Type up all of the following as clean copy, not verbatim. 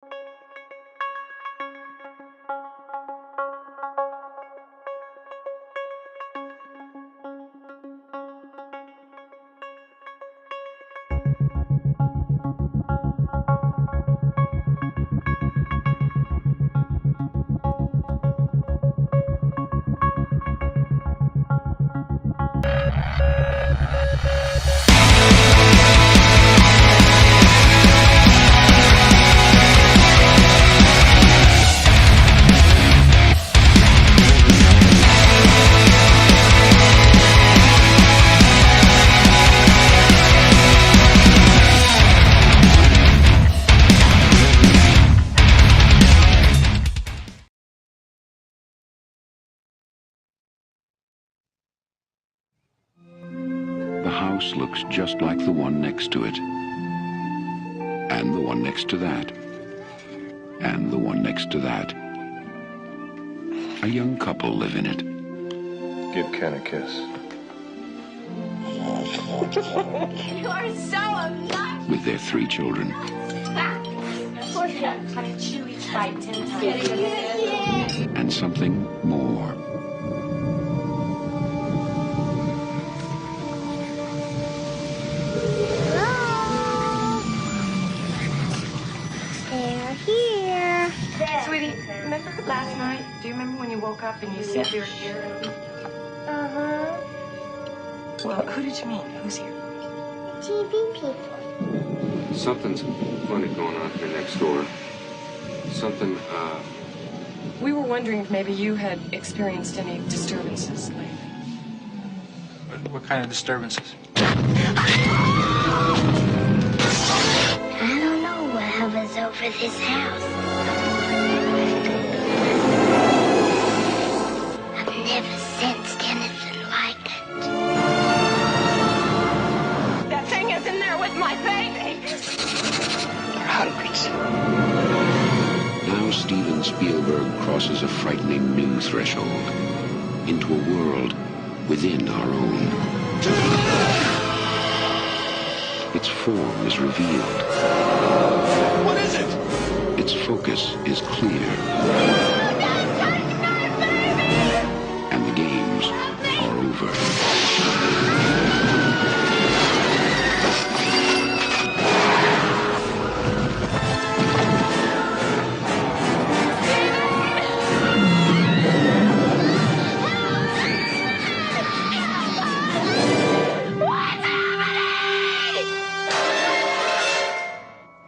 The house looks just like the one next to it, and the one next to that, and the one next to that. A young couple live in it. Give Ken a kiss. You are so obnoxious. With their 3 children. Of course, you got to kind of chew each bite 10 times. And something more. They're here. Sweetie, remember last night? Do you remember when you woke up and you said they were here? Uh-huh. Well, who did you meet? Who's here? TV people. Something's funny going on here next door. Something, We were wondering if maybe you had experienced any disturbances lately. What kind of disturbances? I don't know what hovers over this house. I've never sensed anything like it. That thing is in there with my baby! They're hundreds. Now Steven Spielberg crosses a frightening new threshold into a world within our own. Its form is revealed. What is it? Its focus is clear. And the games are over.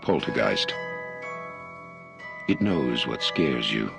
Poltergeist. It knows what scares you.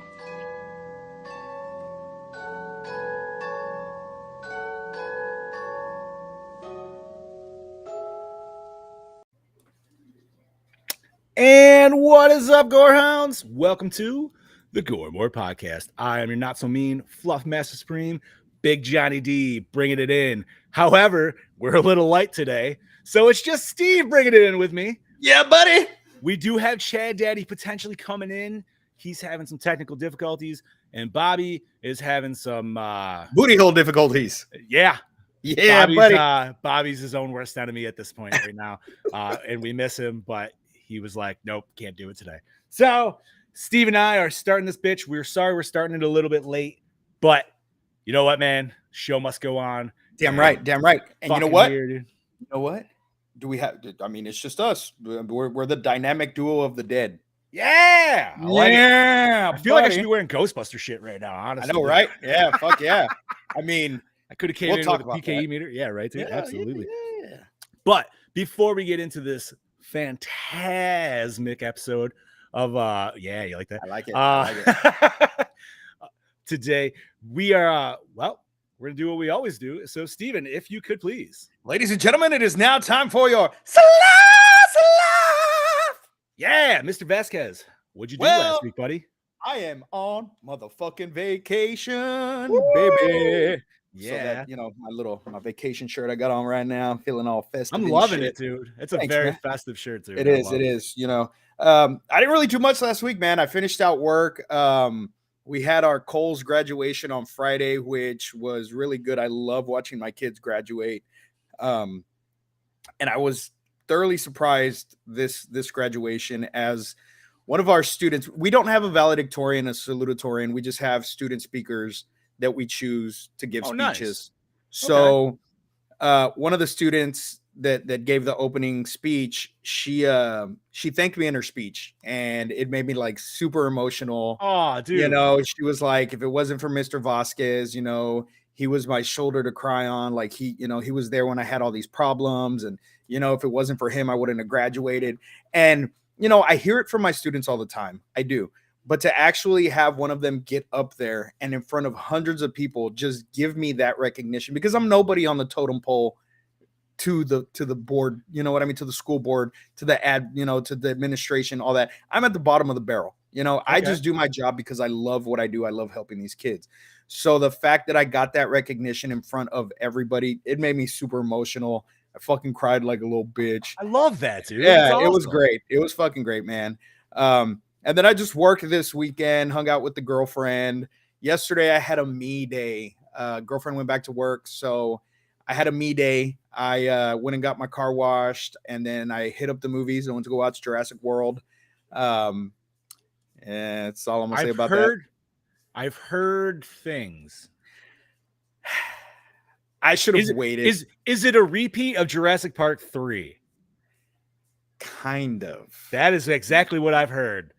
And what is up, Gorehounds? Welcome to the Gore More Podcast. I am your not so mean Fluff Master Supreme, Big Johnny D, bringing it in. However, we're a little light today, so it's just Steve bringing it in with me. Yeah, buddy. We do have Chad Daddy potentially coming in. He's having some technical difficulties, and Bobby is having some Booty hole difficulties. yeah. Yeah, buddy. Bobby's his own worst enemy at this point right now, and we miss him, but he was like, nope, can't do it today. So Steve and I are starting this bitch. We're sorry we're starting it a little bit late, but you know what, man? Show must go on. Damn right. Damn right. And you know Fucking what? here, dude. You know what? Do we have? I mean, it's just us. We're the dynamic duo of the dead. Yeah. I like it. Yeah. I feel like I should be wearing Ghostbuster shit right now, honestly. I know, right? Yeah. Fuck yeah. I mean, I could have came We'll in talk with a about PKE that. meter. Yeah, right, dude. yeah, Absolutely. Yeah. But before we get into this phantasmic episode of yeah, you like that? I like it. I like it. Today we are we're gonna do what we always do. So Steven, if you could please. Ladies and gentlemen, it is now time for your Yeah, Mr. Vasquez. What'd you do Well, last week, buddy? I am on motherfucking vacation, baby. Yeah. So that, you know, my vacation shirt I got on right now. I'm feeling all festive. I'm and loving shit. it, dude. It's a Thanks, very man. festive shirt, too. It is. It is. You know, I didn't really do much last week, man. I finished out work. We had our Coles graduation on Friday, which was really good. I love watching my kids graduate. And I was thoroughly surprised this graduation, as one of our students, we don't have a valedictorian, a salutatorian. We just have student speakers that we choose to give Nice. speeches. So one of the students that gave the opening speech, she thanked me in her speech, and it made me like super emotional. Oh, dude. You know, she was like, if it wasn't for Mr. Vasquez, you know, he was my shoulder to cry on. Like he was there when I had all these problems. And, you know, if it wasn't for him, I wouldn't have graduated. And, you know, I hear it from my students all the time. I do. But to actually have one of them get up there and in front of hundreds of people, just give me that recognition, because I'm nobody on the totem pole to the board, you know what I mean? To the school board, to the to the administration, all that. I'm at the bottom of the barrel. You know, I just do my job because I love what I do. I love helping these kids. So the fact that I got that recognition in front of everybody, it made me super emotional. I fucking cried like a little bitch. I love that, dude. Yeah, awesome. It was great. It was fucking great, man. And then I just worked this weekend, hung out with the girlfriend. Yesterday I had a me day. Girlfriend went back to work, so I had a me day. I went and got my car washed, and then I hit up the movies. I went to go watch Jurassic World. And that's all I'm gonna say about that. I've heard things. I should have waited. Is it a repeat of Jurassic Park 3? Kind of. That is exactly what I've heard.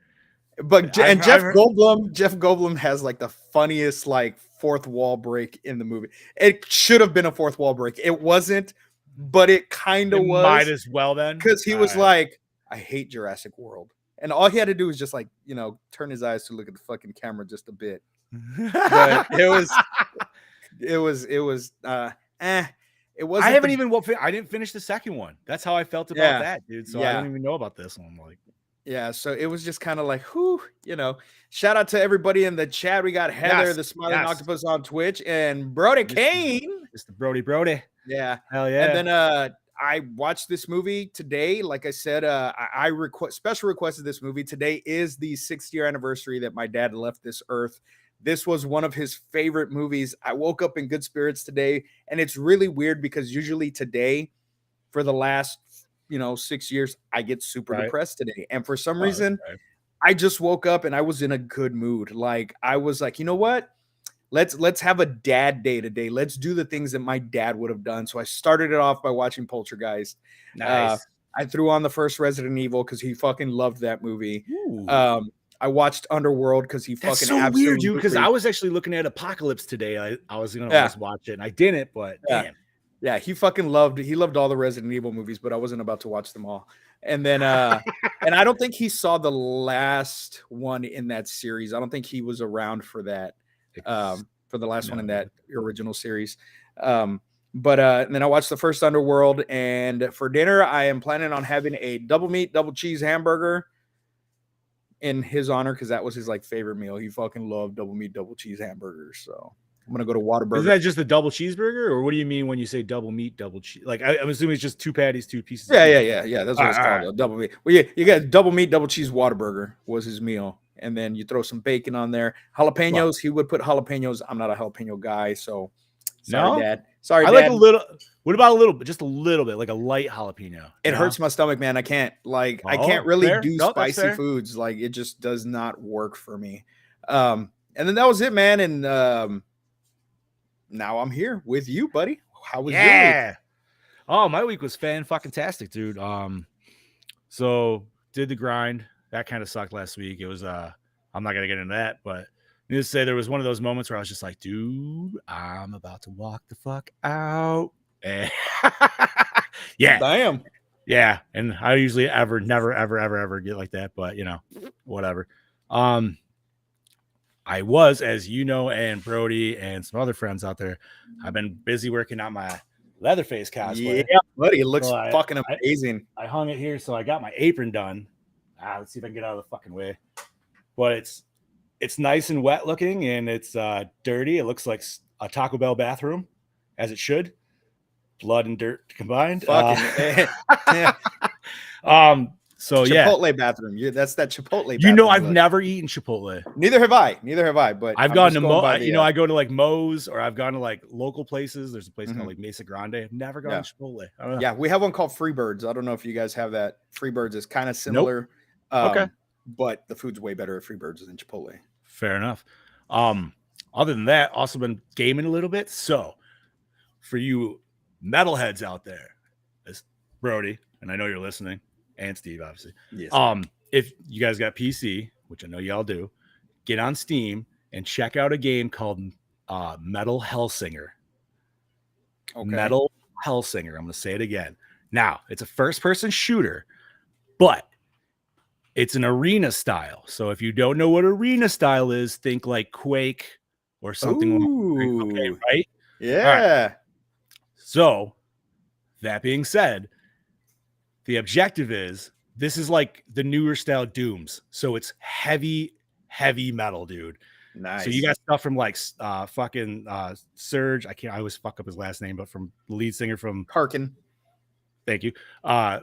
But Jeff Goldblum has like the funniest like fourth wall break in the movie. It should have been a fourth wall break. It wasn't, but it kind of was. Might as well then, because he was like, "I hate Jurassic World," and all he had to do was just like, you know, turn his eyes to look at the fucking camera just a bit. But it was. It wasn't. I didn't finish the second one. That's how I felt about that, dude. So I don't even know about this one. Like, yeah. So it was just kind of like, whew, you know. Shout out to everybody in the chat. We got Heather, the Smiling Octopus on Twitch, and Brody Kane. It's the Brody. Yeah, hell yeah. And then I watched this movie today. Like I said, I special requested this movie. Today is the 6th year anniversary that my dad left this earth. This was one of his favorite movies. I woke up in good spirits today, and it's really weird because usually today, for the last 6 years, I get super depressed today, and for some reason, I just woke up and I was in a good mood. Like I was like, you know what? Let's have a dad day today. Let's do the things that my dad would have done. So I started it off by watching Poltergeist. Nice. I threw on the first Resident Evil because he fucking loved that movie. I watched Underworld because he That's fucking so weird, dude. Because I was actually looking at Apocalypse today. I was gonna just watch it, and I didn't. But damn, yeah, he fucking loved all the Resident Evil movies, but I wasn't about to watch them all. And then, and I don't think he saw the last one in that series. I don't think he was around for that, for the last one in that original series. But and then I watched the first Underworld, and for dinner, I am planning on having a double meat, double cheese hamburger in his honor, because that was his like favorite meal. He fucking loved double meat, double cheese hamburgers. So I'm gonna go to Whataburger. Is that just a double cheeseburger, or what do you mean when you say double meat, double cheese? Like I'm assuming it's just 2 patties, 2 pieces. Yeah. That's what it's called, a double meat. Well, you got double meat, double cheese Whataburger was his meal, and then you throw some bacon on there. Jalapenos. Well, he would put jalapenos. I'm not a jalapeno guy, so sorry, Dad. Sorry, Dad. Like a little. What about a little bit? Just a little bit, like a light jalapeno. It hurts my stomach, man. I can't I can't really do spicy foods. Like it just does not work for me. And then that was it, man. And now I'm here with you, buddy. How was your week? Oh, my week was fan-fucking-tastic, dude. So did the grind. That kind of sucked last week. It was I'm not gonna get into that, but needless to say, there was one of those moments where I was just like, dude, I'm about to walk the fuck out. Yeah. Damn. Yeah. And I usually never, ever get like that, but whatever. I was, as you know, and Brody and some other friends out there, I've been busy working on my Leatherface cosplay. Yeah, buddy. It looks fucking amazing. I hung it here, so I got my apron done. Let's see if I can get out of the fucking way. But it's nice and wet looking, and it's dirty. It looks like a Taco Bell bathroom, as it should. Blood and dirt combined. So Chipotle bathroom. That's that Chipotle bathroom. I've never eaten Chipotle. Neither have I. But I've gone to I go to like Moe's, or I've gone to like local places. There's a place called like Mesa Grande. I've never gone to Chipotle. I don't know. Yeah, we have one called Freebirds. I don't know if you guys have that. Freebirds is kind of similar. Nope. Okay. but the food's way better at Freebirds than Chipotle. Fair enough. Other than that, also been gaming a little bit. So for you metalheads out there, as Brody, and I know you're listening, and Steve, obviously. Yes. If you guys got PC, which I know y'all do, get on Steam and check out a game called Metal Hellsinger. Okay. Metal Hellsinger. I'm going to say it again. Now, it's a first-person shooter, but it's an arena style. So if you don't know what arena style is, think like Quake or something. Okay, right? Yeah. Right. So that being said, the objective is this is like the newer style Dooms. So it's heavy metal, dude. Nice. So you got stuff from like Surge. I always fuck up his last name, but from the lead singer from Karkin. Thank you.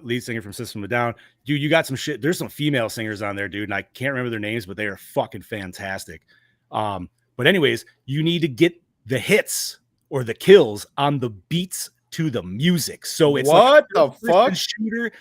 Lead singer from System of a Down. Dude, you got some shit. There's some female singers on there, dude, and I can't remember their names, but they are fucking fantastic. But anyways, you need to get the hits or the kills on the beats to the music. So it's what like the fuck? Shooter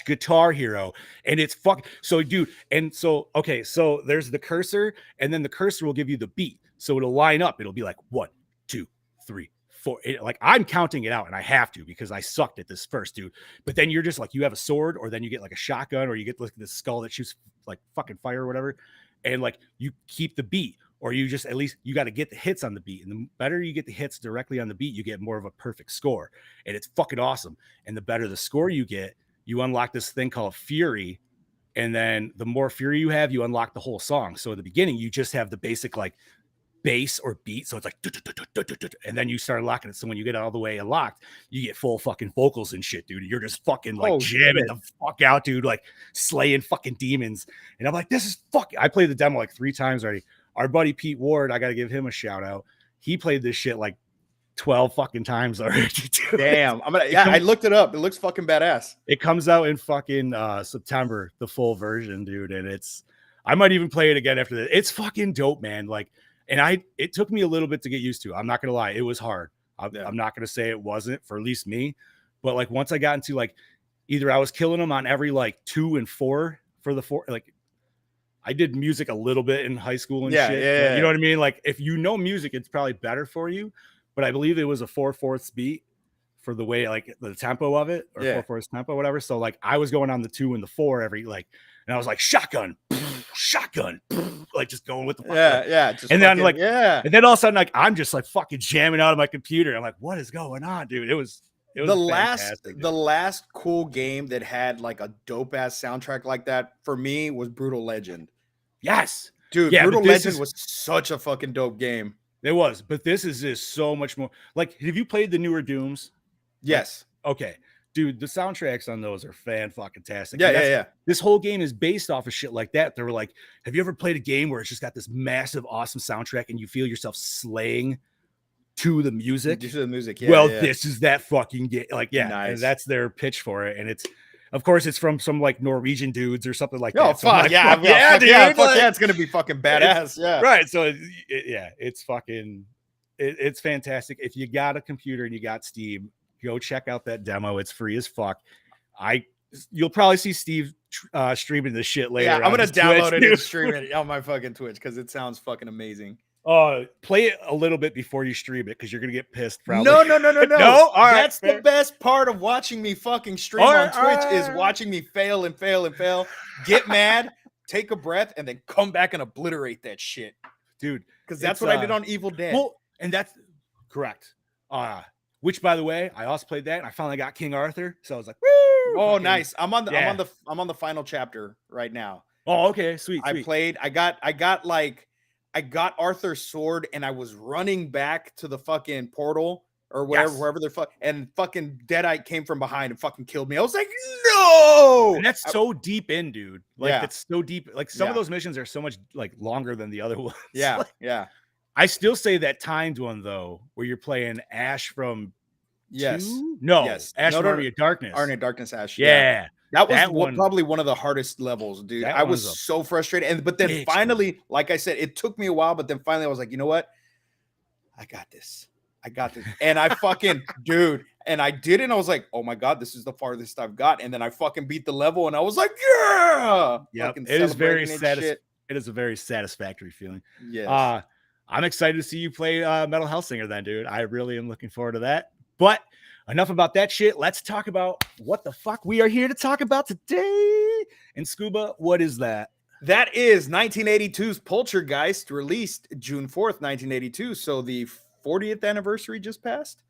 / Guitar Hero. And it's fuck. So dude, and so okay, so there's the cursor, and then the cursor will give you the beat. So it'll line up. It'll be like 1, 2, 3, 4. Like I'm counting it out, and I have to because I sucked at this first, dude. But then you're just like you have a sword, or then you get like a shotgun, or you get like this skull that shoots like fucking fire or whatever, and like you keep the beat. Or you just at least you got to get the hits on the beat. And the better you get the hits directly on the beat, you get more of a perfect score. And it's fucking awesome. And the better the score you get, you unlock this thing called Fury. And then the more Fury you have, you unlock the whole song. So at the beginning, you just have the basic like bass or beat. So it's like, and then you start locking it. So when you get all the way unlocked, you get full fucking vocals and shit, dude. You're just fucking like jamming the fuck out, dude, like slaying fucking demons. And I'm like, this is fucking, I played the demo like 3 times already. Our buddy Pete Ward, I got to give him a shout out. He played this shit like 12 fucking times already. Dude. Damn. I looked it up. It looks fucking badass. It comes out in fucking September, the full version, dude. And I might even play it again after that. It's fucking dope, man. Like, and it took me a little bit to get used to. I'm not going to lie. It was hard. I'm not going to say it wasn't for at least me. But like, once I got into like, either I was killing them on every like 2 and 4 for the 4, like, I did music a little bit in high school and shit. Yeah. You know what I mean? Like if you know music, it's probably better for you. But I believe it was a 4/4 beat for the way like the tempo of it or 4/4 tempo, whatever. So like I was going on the 2 and the 4 every like, and I was like shotgun, like just going with the just and then fucking, like and then all of a sudden like I'm just like fucking jamming out of my computer. I'm like, what is going on, dude? It was the last cool game that had like a dope ass soundtrack like that for me was Brutal Legend. Yes, dude. Yeah, Brutal Legend was such a fucking dope game. It was, but this is just so much more. Like, have you played the newer Dooms? Yes. Like, okay, dude. The soundtracks on those are fan-fucking-tastic. Yeah. This whole game is based off of shit like that. They were like, have you ever played a game where it's just got this massive, awesome soundtrack and you feel yourself slaying to the music? This is that fucking game. Like, nice. And that's their pitch for it. And it's, of course, it's from some like Norwegian dudes or something like that. Oh, fuck. Like, dude. It's going to be fucking badass. Yeah. Right. So, it's fucking, it's fantastic. If you got a computer and you got Steam, go check out that demo. It's free as fuck. You'll probably see Steve streaming this shit later. Yeah, I'm going to download it and stream it on my fucking Twitch because it sounds fucking amazing. Play it a little bit before you stream it because you're gonna get pissed. Probably. No. No, all right. That's the best part of watching me fucking stream on Twitch is watching me fail and fail and fail, get mad, take a breath, and then come back and obliterate that shit, dude. Because that's what I did on Evil Dead. Well, and that's correct. Which, by the way, I also played that, and I finally got King Arthur. So I was like, woo! Oh, nice. I'm on the final chapter right now. Oh, okay, sweet. I got Arthur's sword and I was running back to the fucking portal or whatever, wherever they're and fucking Deadite came from behind and fucking killed me. I was like, no! And that's so deep in, dude. Like, it's so deep. Like, some of those missions are so much like longer than the other ones. Yeah, like, yeah. I still say that timed one, though, where you're playing Ash from Ash from Army of Darkness. Army of Darkness, Ash. Yeah. That was probably one of the hardest levels, dude. I was so frustrated. But then finally, like I said, it took me a while, but then finally I was like, you know what? I got this. I got this. And I fucking, dude, and I did it. And I was like, oh my God, this is the farthest I've got. And then I fucking beat the level and I was like, yeah. Yep. Fucking It is very celebrating and shit. It is a very satisfactory feeling. Yes. I'm excited to see you play Metal Hellsinger then, dude. I really am looking forward to that. But enough about that shit. Let's talk about what the fuck we are here to talk about today. And Scuba, what is that? That is 1982's Poltergeist, released June 4th, 1982. So the 40th anniversary just passed.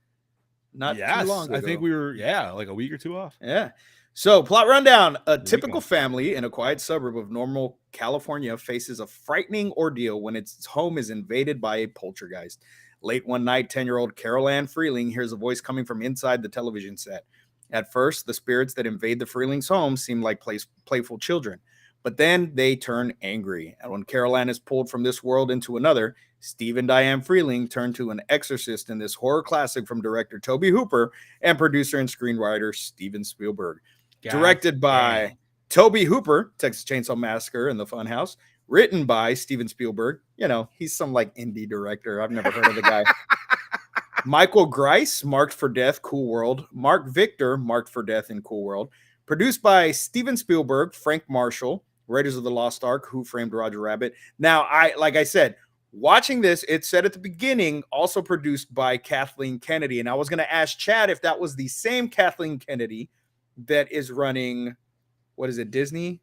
Not too long ago. I think we were, like a week or two off. Yeah. So, plot rundown. A typical family in a quiet suburb of Normal, California faces a frightening ordeal when its home is invaded by a poltergeist. Late one night, 10-year-old Carol Ann Freeling hears a voice coming from inside the television set. At first, the spirits that invade the Freelings' home seem like playful children, but then they turn angry. And when Carol Ann is pulled from this world into another, Steve and Diane Freeling turn to an exorcist in this horror classic from director Tobe Hooper and producer and screenwriter Steven Spielberg. Directed by Tobe Hooper, Texas Chainsaw Massacre and The Funhouse. Written by Steven Spielberg. You know, he's some like indie director. I've never heard of the guy. Michael Grice, Marked for Death, Cool World. Mark Victor, Marked for Death in Cool World. Produced by Steven Spielberg, Frank Marshall, Raiders of the Lost Ark, Who Framed Roger Rabbit. Now, like I said, watching this, it said at the beginning, also produced by Kathleen Kennedy. And I was going to ask Chad if that was the same Kathleen Kennedy that is running, what is it, Disney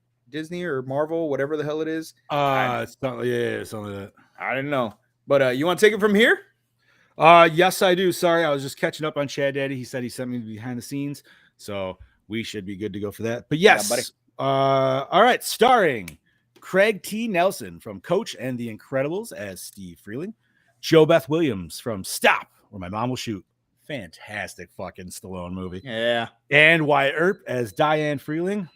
or Marvel, whatever the hell it is. Something like that. I didn't know. But you want to take it from here? Yes, I do. Sorry, I was just catching up on Chad Daddy. He said he sent me behind the scenes, so we should be good to go for that. But yes, buddy. All right. Starring Craig T. Nelson from Coach and the Incredibles as Steve Freeling, Jo Beth Williams from Stop, Where My Mom Will Shoot. Fantastic fucking Stallone movie. Yeah. And Wyatt Earp as Diane Freeling.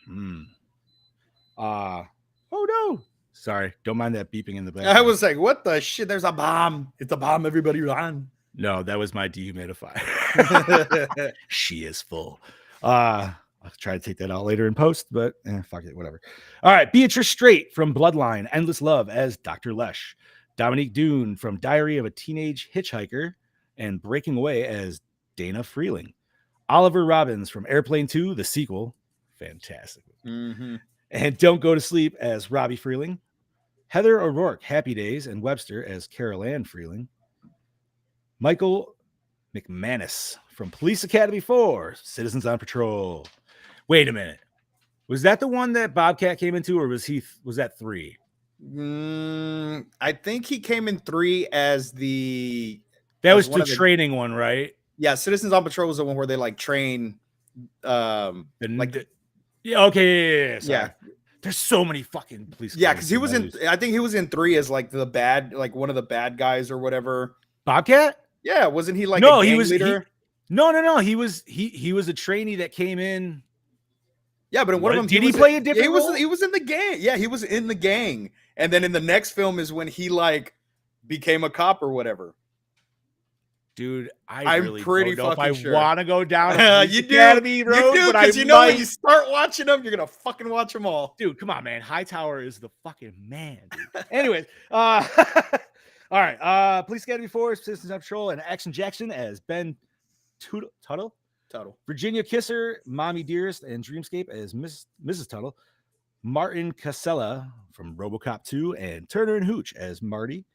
Oh no. Sorry, don't mind that beeping in the back. I was like, what the shit? There's a bomb. It's a bomb, everybody run. No, that was my dehumidifier. She is full. I'll try to take that out later in post, but fuck it, whatever. All right, Beatrice Straight from Bloodline, Endless Love as Dr. Lesh. Dominique Dune from Diary of a Teenage Hitchhiker and Breaking Away as Dana Freeling. Oliver Robbins from Airplane 2, the sequel. Fantastic. Mm-hmm. And Don't Go to Sleep as Robbie Freeling. Heather O'Rourke, Happy Days, and Webster as Carol Ann Freeling. Michael McManus from Police Academy 4, Citizens on Patrol. Wait a minute. Was that the one that Bobcat came into, or was that 3? I think he came in 3 as the... That was the training one, right? Yeah, Citizens on Patrol was the one where they like train... Yeah, okay, yeah. There's so many fucking police. Yeah, because he was in... I think he was in 3 as like the bad... Like one of the bad guys or whatever. Bobcat? Yeah, wasn't he like a gang leader? No. He was a trainee that came in. Yeah, but in one of them, did he play a different role? He was in the gang. Yeah, he was in the gang. And then in the next film is when he like became a cop or whatever. Dude, I'm really pretty don't know fucking if I sure. want to go down you do, Academy road, you do, because you know when you start watching them, you're gonna fucking watch them all. Dude, come on, man. Hightower is the fucking man. Dude. Anyways, all right. Police Academy 4, Citizens on Patrol, and Action Jackson as Ben Tuttle. Virginia Kisser, Mommy Dearest, and Dreamscape as Mrs. Tuttle. Martin Casella from RoboCop 2 and Turner and Hooch as Marty.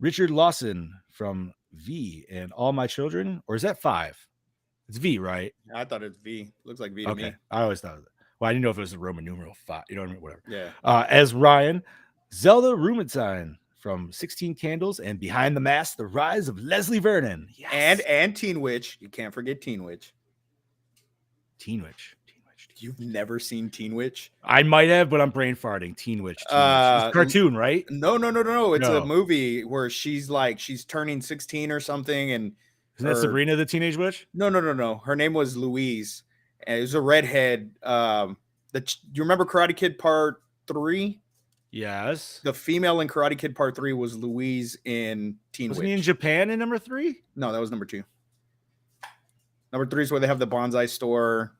Richard Lawson from V and All My Children, or is that 5? It's V, right? I thought it's V. Looks like V to me. I always thought of that. Well, I didn't know if it was a Roman numeral 5. You know what I mean? Whatever. Yeah. As Ryan, Zelda Rubenstein from 16 Candles and Behind the Mask, The Rise of Leslie Vernon. Yes. And Teen Witch. You can't forget Teen Witch. Teen Witch. You've never seen Teen Witch? I might have, but I'm brain farting. Teen Witch. It's a cartoon, right? No. It's a movie where she's turning 16 or something. And isn't that Sabrina the Teenage Witch? No. Her name was Louise. And it was a redhead. Do you remember Karate Kid Part 3? Yes. The female in Karate Kid Part 3 was Louise in Teen Witch. Wasn't he in Japan in number 3? No, that was number 2. Number 3 is where they have the bonsai store.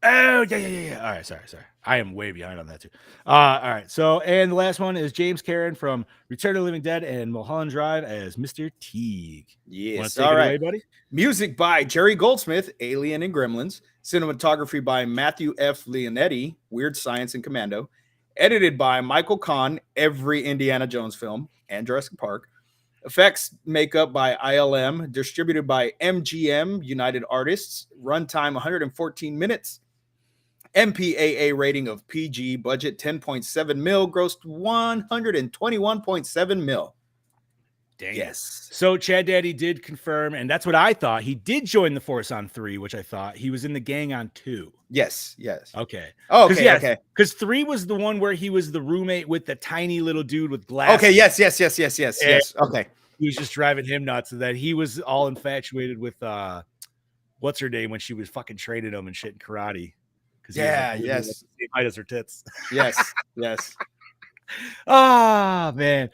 Oh, yeah. All right, sorry. I am way behind on that too. All right. So, and the last one is James Karen from Return of the Living Dead and Mulholland Drive as Mr. Teague. Want Yes. to take All it right. away, buddy? Music by Jerry Goldsmith, Alien and Gremlins. Cinematography by Matthew F. Leonetti, Weird Science and Commando. Edited by Michael Kahn, every Indiana Jones film and Jurassic Park. Effects makeup by ILM, distributed by MGM United Artists. Runtime 114 minutes. MPAA rating of PG. Budget 10.7 mil. Grossed 121.7 mil. Dang Yes. it. So Chad Daddy did confirm, and that's what I thought. He did join the Force on 3, which I thought he was in the gang on 2. Yes. Okay. Oh, okay. Because 3 was the one where he was the roommate with the tiny little dude with glasses. Okay. Yes. Okay. He was just driving him nuts, and that he was all infatuated with what's her name when she was fucking training him and shit in karate. Yeah. Like, Yes. the same height as her tits. Yes. Ah, man.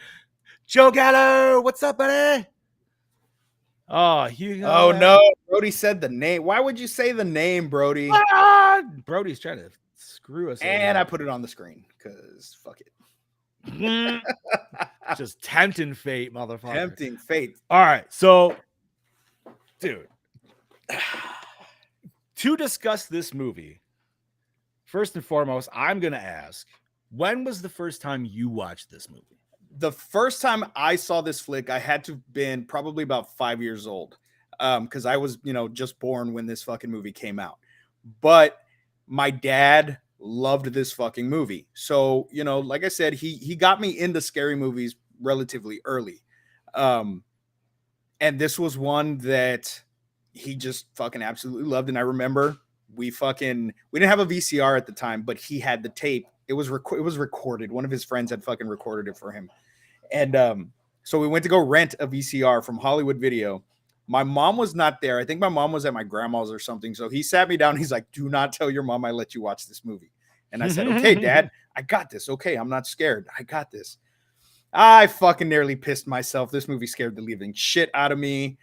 Joe Gallo, what's up, buddy? Oh, no. Brody said the name. Why would you say the name, Brody? Brody's trying to screw us. And I put it on the screen because fuck it. Just tempting fate, motherfucker. Tempting fate. All right. So, dude, to discuss this movie, first and foremost, I'm going to ask, when was the first time you watched this movie? The first time I saw this flick, I had to have been probably about 5 years old. Because I was, just born when this fucking movie came out. But my dad loved this fucking movie. So, like I said, he got me into scary movies relatively early. And this was one that he just fucking absolutely loved. And I remember we didn't have a VCR at the time, but he had the tape. It was recorded. One of his friends had fucking recorded it for him. And so we went to go rent a VCR from Hollywood Video. My mom was not there. I think my mom was at my grandma's or something. So he sat me down. He's like, do not tell your mom I let you watch this movie. And I said, okay, Dad, I got this. Okay, I'm not scared. I got this. I fucking nearly pissed myself. This movie scared the living shit out of me.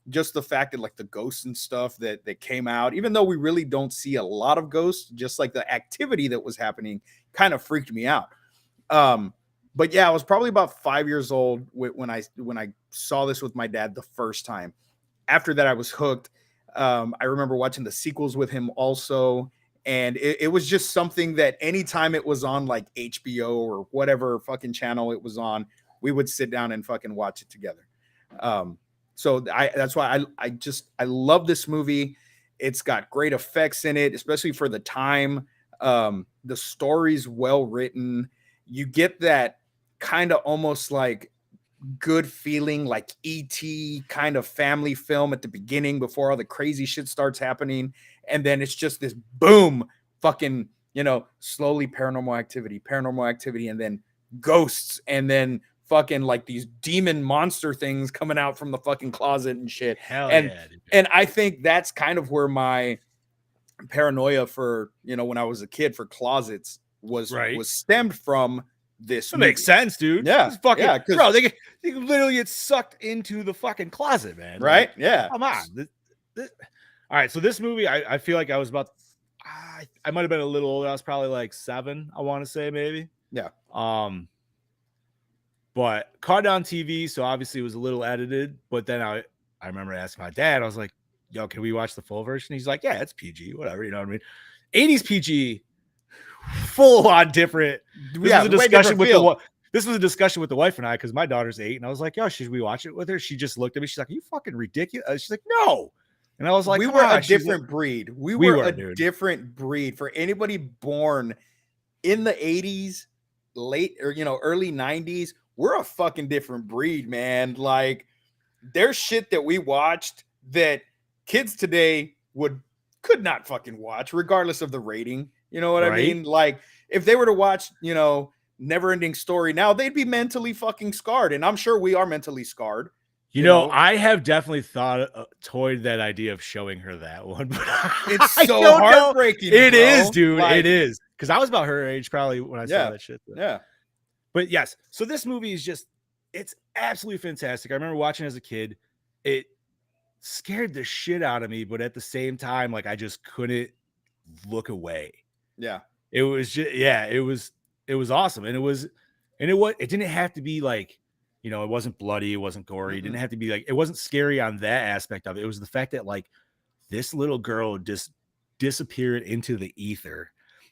Just the fact that like the ghosts and stuff that came out, even though we really don't see a lot of ghosts, just like the activity that was happening kind of freaked me out. But yeah, I was probably about 5 years old when I saw this with my dad the first time. After that, I was hooked. I remember watching the sequels with him also. And it was just something that anytime it was on like HBO or whatever fucking channel it was on, we would sit down and fucking watch it together. So that's why I love this movie. It's got great effects in it, especially for the time. The story's well written. You get that kind of almost like good feeling, like E.T. kind of family film at the beginning before all the crazy shit starts happening. And then it's just this boom, fucking, slowly paranormal activity, and then ghosts, and then fucking like these demon monster things coming out from the fucking closet and shit. Hell and, yeah, dude. And I think that's kind of where my paranoia for, when I was a kid for closets was stemmed from this. That makes sense, dude. Yeah. Fucking, yeah. Bro, they can literally get sucked into the fucking closet, man. Right? Like, yeah. Come on. All right. So this movie, I feel like I was about, I might have been a little old. I was probably like 7, I want to say maybe. Yeah. But caught it on TV, so obviously it was a little edited. But then I remember asking my dad, I was like, yo, can we watch the full version? He's like, yeah, it's PG, whatever, you know what I mean? 80s PG, full on different. This was a discussion with the wife and I, because my daughter's 8, and I was like, yo, should we watch it with her? She just looked at me, she's like, are you fucking ridiculous? She's like, no. And I was like, we were a different breed. We were a different breed. For anybody born in the 80s, late or early 90s, we're a fucking different breed, man. Like, there's shit that we watched that kids today could not fucking watch, regardless of the rating. You know what I mean? Like, if they were to watch, Never Ending Story now, they'd be mentally fucking scarred. And I'm sure we are mentally scarred. You know, I have definitely toyed that idea of showing her that one, but it's so heartbreaking. It is, dude. Like, it is. Because I was about her age probably when I saw that shit. Yeah. But yes, so this movie is it's absolutely fantastic. I remember watching as a kid. It scared the shit out of me, but at the same time, like, I just couldn't look away. Yeah. It was just, it was awesome. And it didn't have to be like, you know, it wasn't bloody, it wasn't gory. It didn't have to be like, it wasn't scary on that aspect of it. It was the fact that like this little girl just disappeared into the ether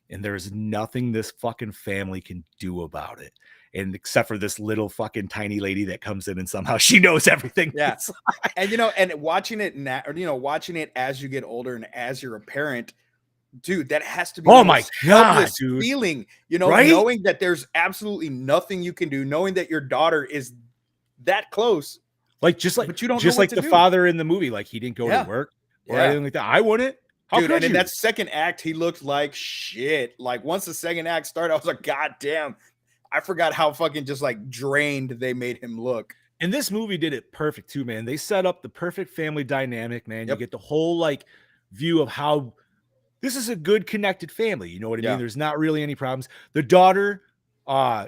and there's nothing this fucking family can do about it. And except for this little fucking tiny lady that comes in and somehow she knows everything. Yeah. And, you know, and watching it now, or, you know, watching it as you get older and as you're a parent, dude, that has to be Oh the my most God, helpless dude. feeling, you know, Right? knowing that there's absolutely nothing you can do, knowing that your daughter is that close. Like, just like, But you don't just know what like to the do. father in the movie, like he didn't go Yeah. to work or Yeah. anything like that. I wouldn't. How Dude, could and in you? that second act, he looked like shit. Like once the second act started, I was like, God damn. I forgot how fucking just like drained they made him look. And this movie did it perfect too, man. They set up the perfect family dynamic, man. Yep. You get the whole like view of how this is a good connected family. You know what I Yeah. mean? There's not really any problems. The daughter,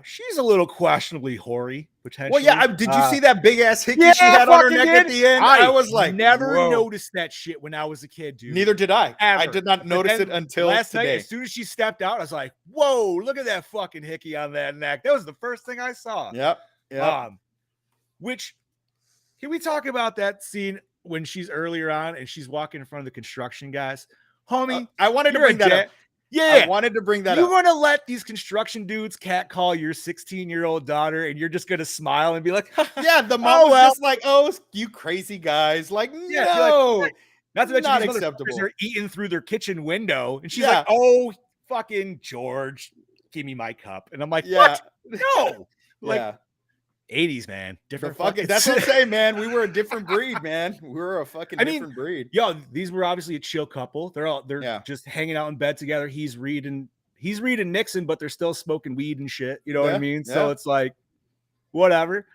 she's a little questionably hoary, potentially. Well, yeah, did you see that big ass hickey Yeah, she had on her fucking neck did. at the end? I was like, never whoa. noticed that shit when I was a kid, dude. Neither did I. I Ever. did not But notice then it until last today. night. As soon as she stepped out, I was like, whoa, look at that fucking hickey on that neck. That was the first thing I saw. Yep. Yep. Which, can we talk about that scene when she's earlier on and she's walking in front of the construction guys? Homie, I wanted to you're a bring that dad. up. Yeah. I wanted to bring that You're up. going to let these construction dudes catcall your 16-year-old daughter and you're just going to smile and be like, Yeah, the mom was just like, "Oh, you crazy guys!" Like, Yeah, no, like, not to mention not these motherfuckers acceptable. are eating through their kitchen window, and she's Yeah. like, "Oh, fucking George, give me my cup," and I'm like, Yeah, "What? No!" Like yeah. 80s, man, The different fucking, that's what I'm saying, man. We were a different breed, man. We were a fucking I mean, different breed. Yo, these were obviously a chill couple. They're Yeah. just hanging out in bed together. He's reading Nixon, but they're still smoking weed and shit. You know what I Yeah, mean? So yeah. it's like, whatever.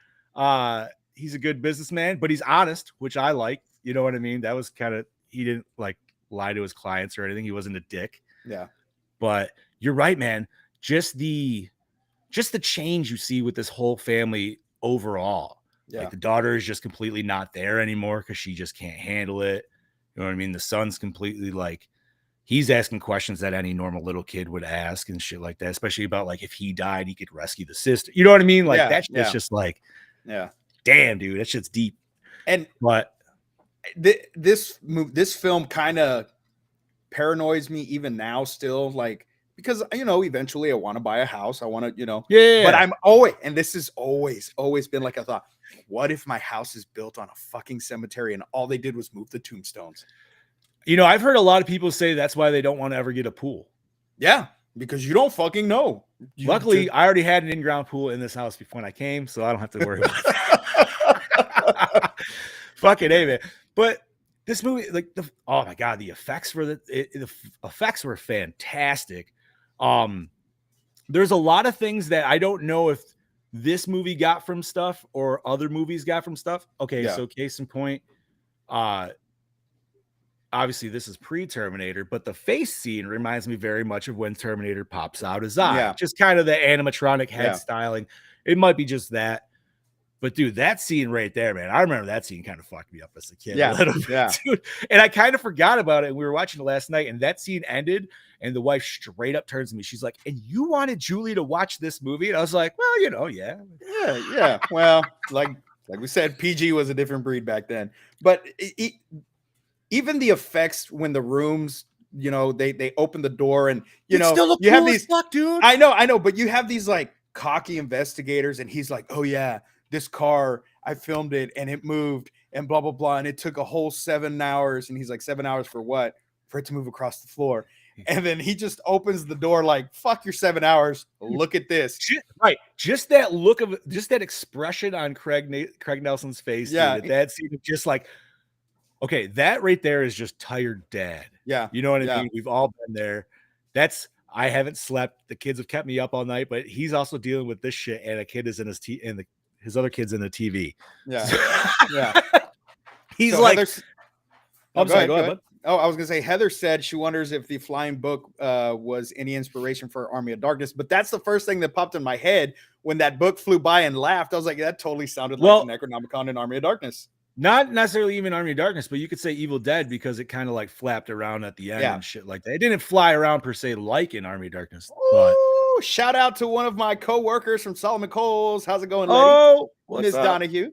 He's a good businessman, but he's honest, which I like. You know what I mean? That was kind of, he didn't like lie to his clients or anything. He wasn't a dick. Yeah. But you're right, man. Just the change you see with this whole family overall. Yeah. Like the daughter is just completely not there anymore because she just can't handle it. You know what I mean? The son's completely like, he's asking questions that any normal little kid would ask and shit like that, especially about like if he died, he could rescue the sister. You know what I mean? Like Yeah, that shit's yeah. just like, Yeah. damn, dude, that shit's deep. And But this film kind of paranoids me even now still, like, because, you know, eventually I want to buy a house. I want to, you know, yeah, but I'm always, and this has always been like a thought, what if my house is built on a fucking cemetery and all they did was move the tombstones? you know, I've heard a lot of people say that's why they don't want to ever get a pool. Yeah, because you don't fucking know. Luckily, I already had an in-ground pool in this house before I came, so I don't have to worry about that. Fucking A, man. But this movie, like, oh my God, the effects were the effects were fantastic. There's a lot of things that I don't know if this movie got from stuff or other movies got from stuff. Okay, Yeah. so case in point, obviously this is pre-Terminator, but the face scene reminds me very much of when Terminator pops out his eye. Yeah. Just kind of the animatronic head Yeah. styling. It might be just that. But dude, that scene right there, man, I remember that scene kind of fucked me up as a kid. Yeah, A little bit, yeah. dude. And I kind of forgot about it. We were watching it last night, and that scene ended, and the wife straight up turns to me. She's like, "And you wanted Julie to watch this movie?" And I was like, "Well, you know, yeah." Yeah. Well, like we said, PG was a different breed back then. But even the effects when the rooms, you know, they open the door and you know still look you have cool as these. fuck, dude. I know, but you have these like cocky investigators, and he's like, "Oh yeah, this car, I filmed it and it moved and blah blah blah, and it took a whole 7 hours." And he's like, 7 hours for what? For it to move across the floor. And then he just opens the door like, "Fuck your 7 hours. Look at this." Right, just that look of, just that expression on Craig Nelson's face. Yeah. Dude, that scene of just like, okay, that right there is just tired dad. Yeah. You know what I Yeah. mean? We've all been there. I haven't slept. The kids have kept me up all night, but he's also dealing with this shit, and a kid is in his other kid's in the TV. Yeah. Yeah. He's So like, I'm sorry, go ahead, bud. Oh, I was gonna say Heather said she wonders if the flying book was any inspiration for Army of Darkness, but that's the first thing that popped in my head when that book flew by and laughed. I was like, that totally sounded like the Necronomicon in Army of Darkness. Not necessarily even Army of Darkness, but you could say Evil Dead because it kind of like flapped around at the end and shit like that. It didn't fly around per se like in Army of Darkness. But Ooh, shout out to one of my co-workers from Solomon Coles. How's it going, lady? oh, Miss Donahue.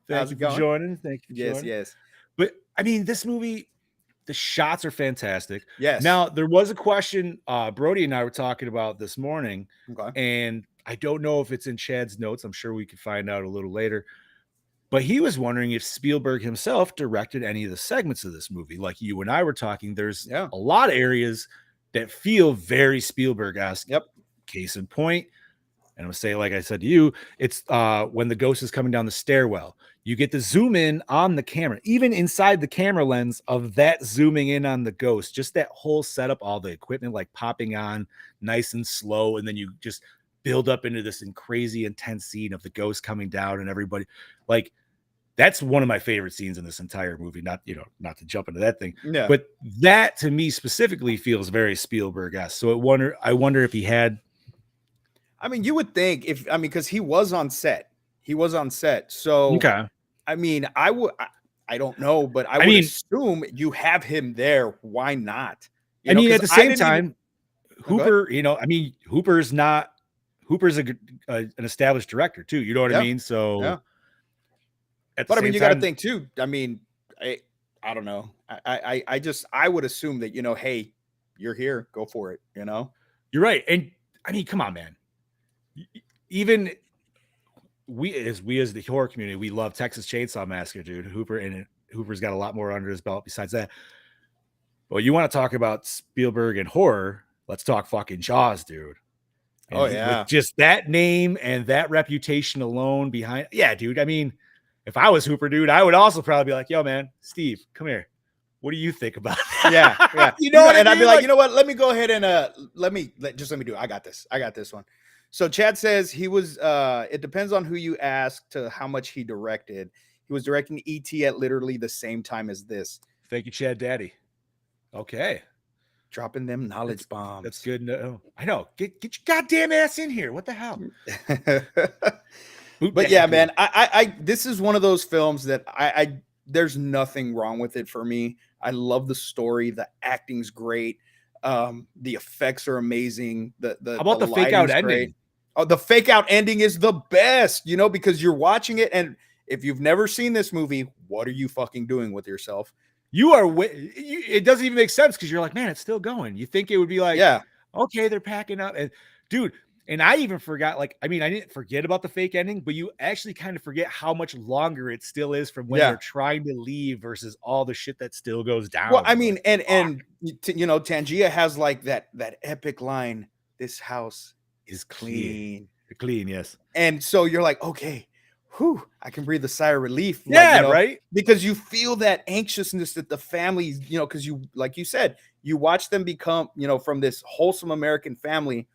Thank you for joining. Thank you for joining. Yes. But I mean, this movie, the shots are fantastic. Yes. Now, there was a question Brody and I were talking about this morning, and I don't know if it's in Chad's notes. I'm sure we could find out a little later. But he was wondering if Spielberg himself directed any of the segments of this movie. Like you and I were talking, there's a lot of areas that feel very Spielberg-esque. Yep. Case in point, and I'm going to say, like I said to you, it's when the ghost is coming down the stairwell. You get the zoom in on the camera, even inside the camera lens of that zooming in on the ghost. Just that whole setup, all the equipment like popping on nice and slow, and then you just build up into this crazy intense scene of the ghost coming down and everybody like that's one of my favorite scenes in this entire movie. Not to jump into that thing, but that to me specifically feels very Spielberg-esque. So I wonder if he had. I mean, you would think because he was on set. So okay. I mean, I don't know, but I would assume you have him there. Why not? At the same time, Hooper, Hooper's an established director too. You know what I mean? So, but I mean, you got to think too. I mean, I don't know. I would assume that, hey, you're here, go for it. You're right. And I mean, come on, man. Even we as the horror community, we love Texas Chainsaw Massacre, dude. Hooper's got a lot more under his belt besides that. Well, you want to talk about Spielberg and horror? Let's talk fucking Jaws, dude. And with just that name and that reputation alone behind, dude. I mean, if I was Hooper, dude, I would also probably be like, "Yo, man, Steve, come here. What do you think about that?" Yeah. I'd be like, you know what? Let me go ahead and let me do it. I got this one. So Chad says he was. It depends on who you ask to how much he directed. He was directing E.T. at literally the same time as this. Thank you, Chad Daddy. Okay. Dropping them knowledge bombs. That's good. No, I know. Get your goddamn ass in here. What the hell? But yeah, man, I this is one of those films that I there's nothing wrong with it for me. I love the story. The acting's great. The effects are amazing. How about the fake out ending? Great. Oh, the fake out ending is the best, because you're watching it, and if you've never seen this movie, what are you fucking doing with yourself? It doesn't even make sense because you're like, man, it's still going. You think it would be like, okay, they're packing up, and dude. And I even forgot, I didn't forget about the fake ending, but you actually kind of forget how much longer it still is from when they're trying to leave versus all the shit that still goes down. Well, I mean, and Tangia has like that epic line, "This house is clean." Clean, yes. And so you're like, okay, whew, I can breathe a sigh of relief. Right? Because you feel that anxiousness that the families, because you, like you said, you watch them become, from this wholesome American family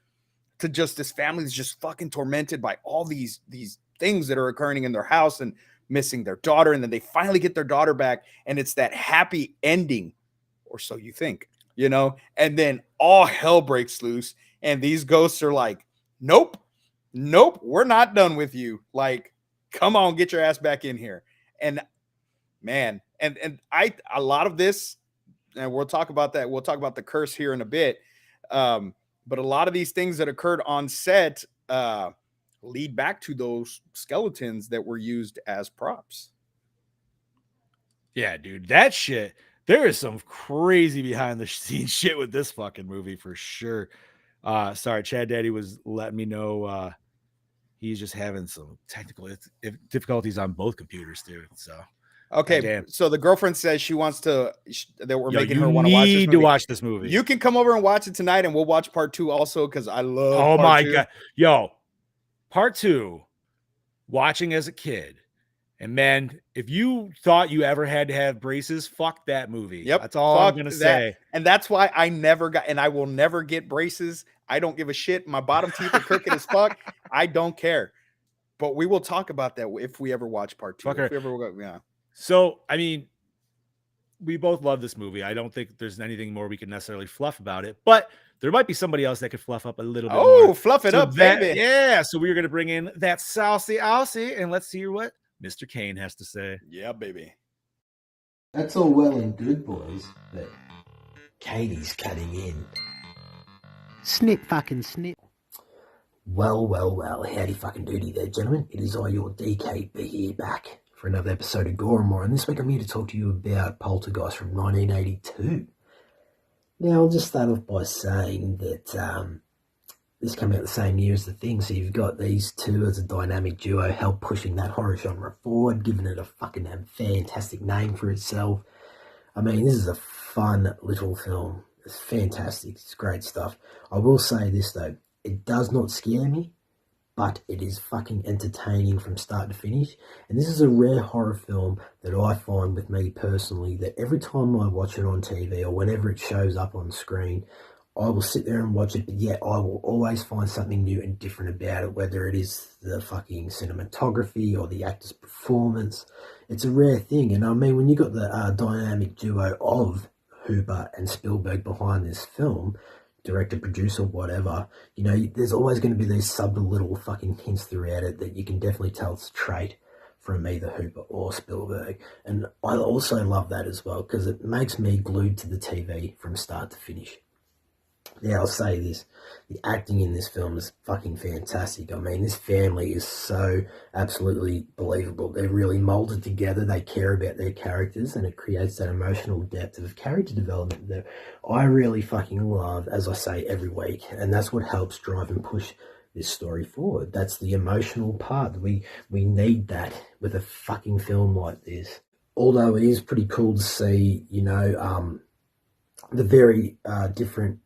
to just this family is just fucking tormented by all these things that are occurring in their house and missing their daughter. And then they finally get their daughter back. And it's that happy ending, or so you think, and then all hell breaks loose. And these ghosts are like, nope, we're not done with you. Like, come on, get your ass back in here. And man, and a lot of this, and we'll talk about that. We'll talk about the curse here in a bit. But a lot of these things that occurred on set lead back to those skeletons that were used as props. Yeah, dude, that shit. There is some crazy behind the scenes shit with this fucking movie for sure. Sorry, Chad Daddy was letting me know he's just having some technical difficulties on both computers, dude. So okay, so the girlfriend says she wants that we're making her want to watch this movie. To watch this movie. You can come over and watch it tonight, and we'll watch part 2 also because I love. Oh my god, yo, part 2, watching as a kid, and man, if you thought you ever had to have braces, fuck that movie. Yep, that's all I'm gonna say. And that's why I never got, and I will never get braces. I don't give a shit. My bottom teeth are crooked as fuck. I don't care. But we will talk about that if we ever watch part 2. If we ever go, yeah. So, I mean, we both love this movie. I don't think there's anything more we can necessarily fluff about it, but there might be somebody else that could fluff up a little bit more. Fluff it up, baby. Yeah, so we're going to bring in that saucy Aussie, and let's hear what Mr. Kane has to say. Yeah, baby. That's all well and good, boys, but Katie's cutting in. Snip fucking snip. Well, howdy fucking doody there, gentlemen. It is I, your DKB here, back for another episode of Gore, and this week I'm here to talk to you about Poltergeist from 1982. Now, I'll just start off by saying that this came out the same year as The Thing, so you've got these two as a dynamic duo help pushing that horror genre forward, giving it a fucking fantastic name for itself. I mean, this is a fun little film. It's fantastic. It's great stuff. I will say this, though. It does not scare me, but it is fucking entertaining from start to finish. And this is a rare horror film that I find with me personally, that every time I watch it on TV or whenever it shows up on screen, I will sit there and watch it, but yet I will always find something new and different about it, whether it is the fucking cinematography or the actor's performance. It's a rare thing. And I mean, when you got the dynamic duo of Hooper and Spielberg behind this film, director, producer, whatever, you know, there's always going to be these subtle little fucking hints throughout it that you can definitely tell it's a trait from either Hooper or Spielberg. And I also love that as well, because it makes me glued to the TV from start to finish. Now, I'll say this, the acting in this film is fucking fantastic. I mean, this family is so absolutely believable. They're really molded together. They care about their characters, and it creates that emotional depth of character development that I really fucking love, as I say every week. And that's what helps drive and push this story forward. That's the emotional part. We need that with a fucking film like this. Although it is pretty cool to see, you know, the very different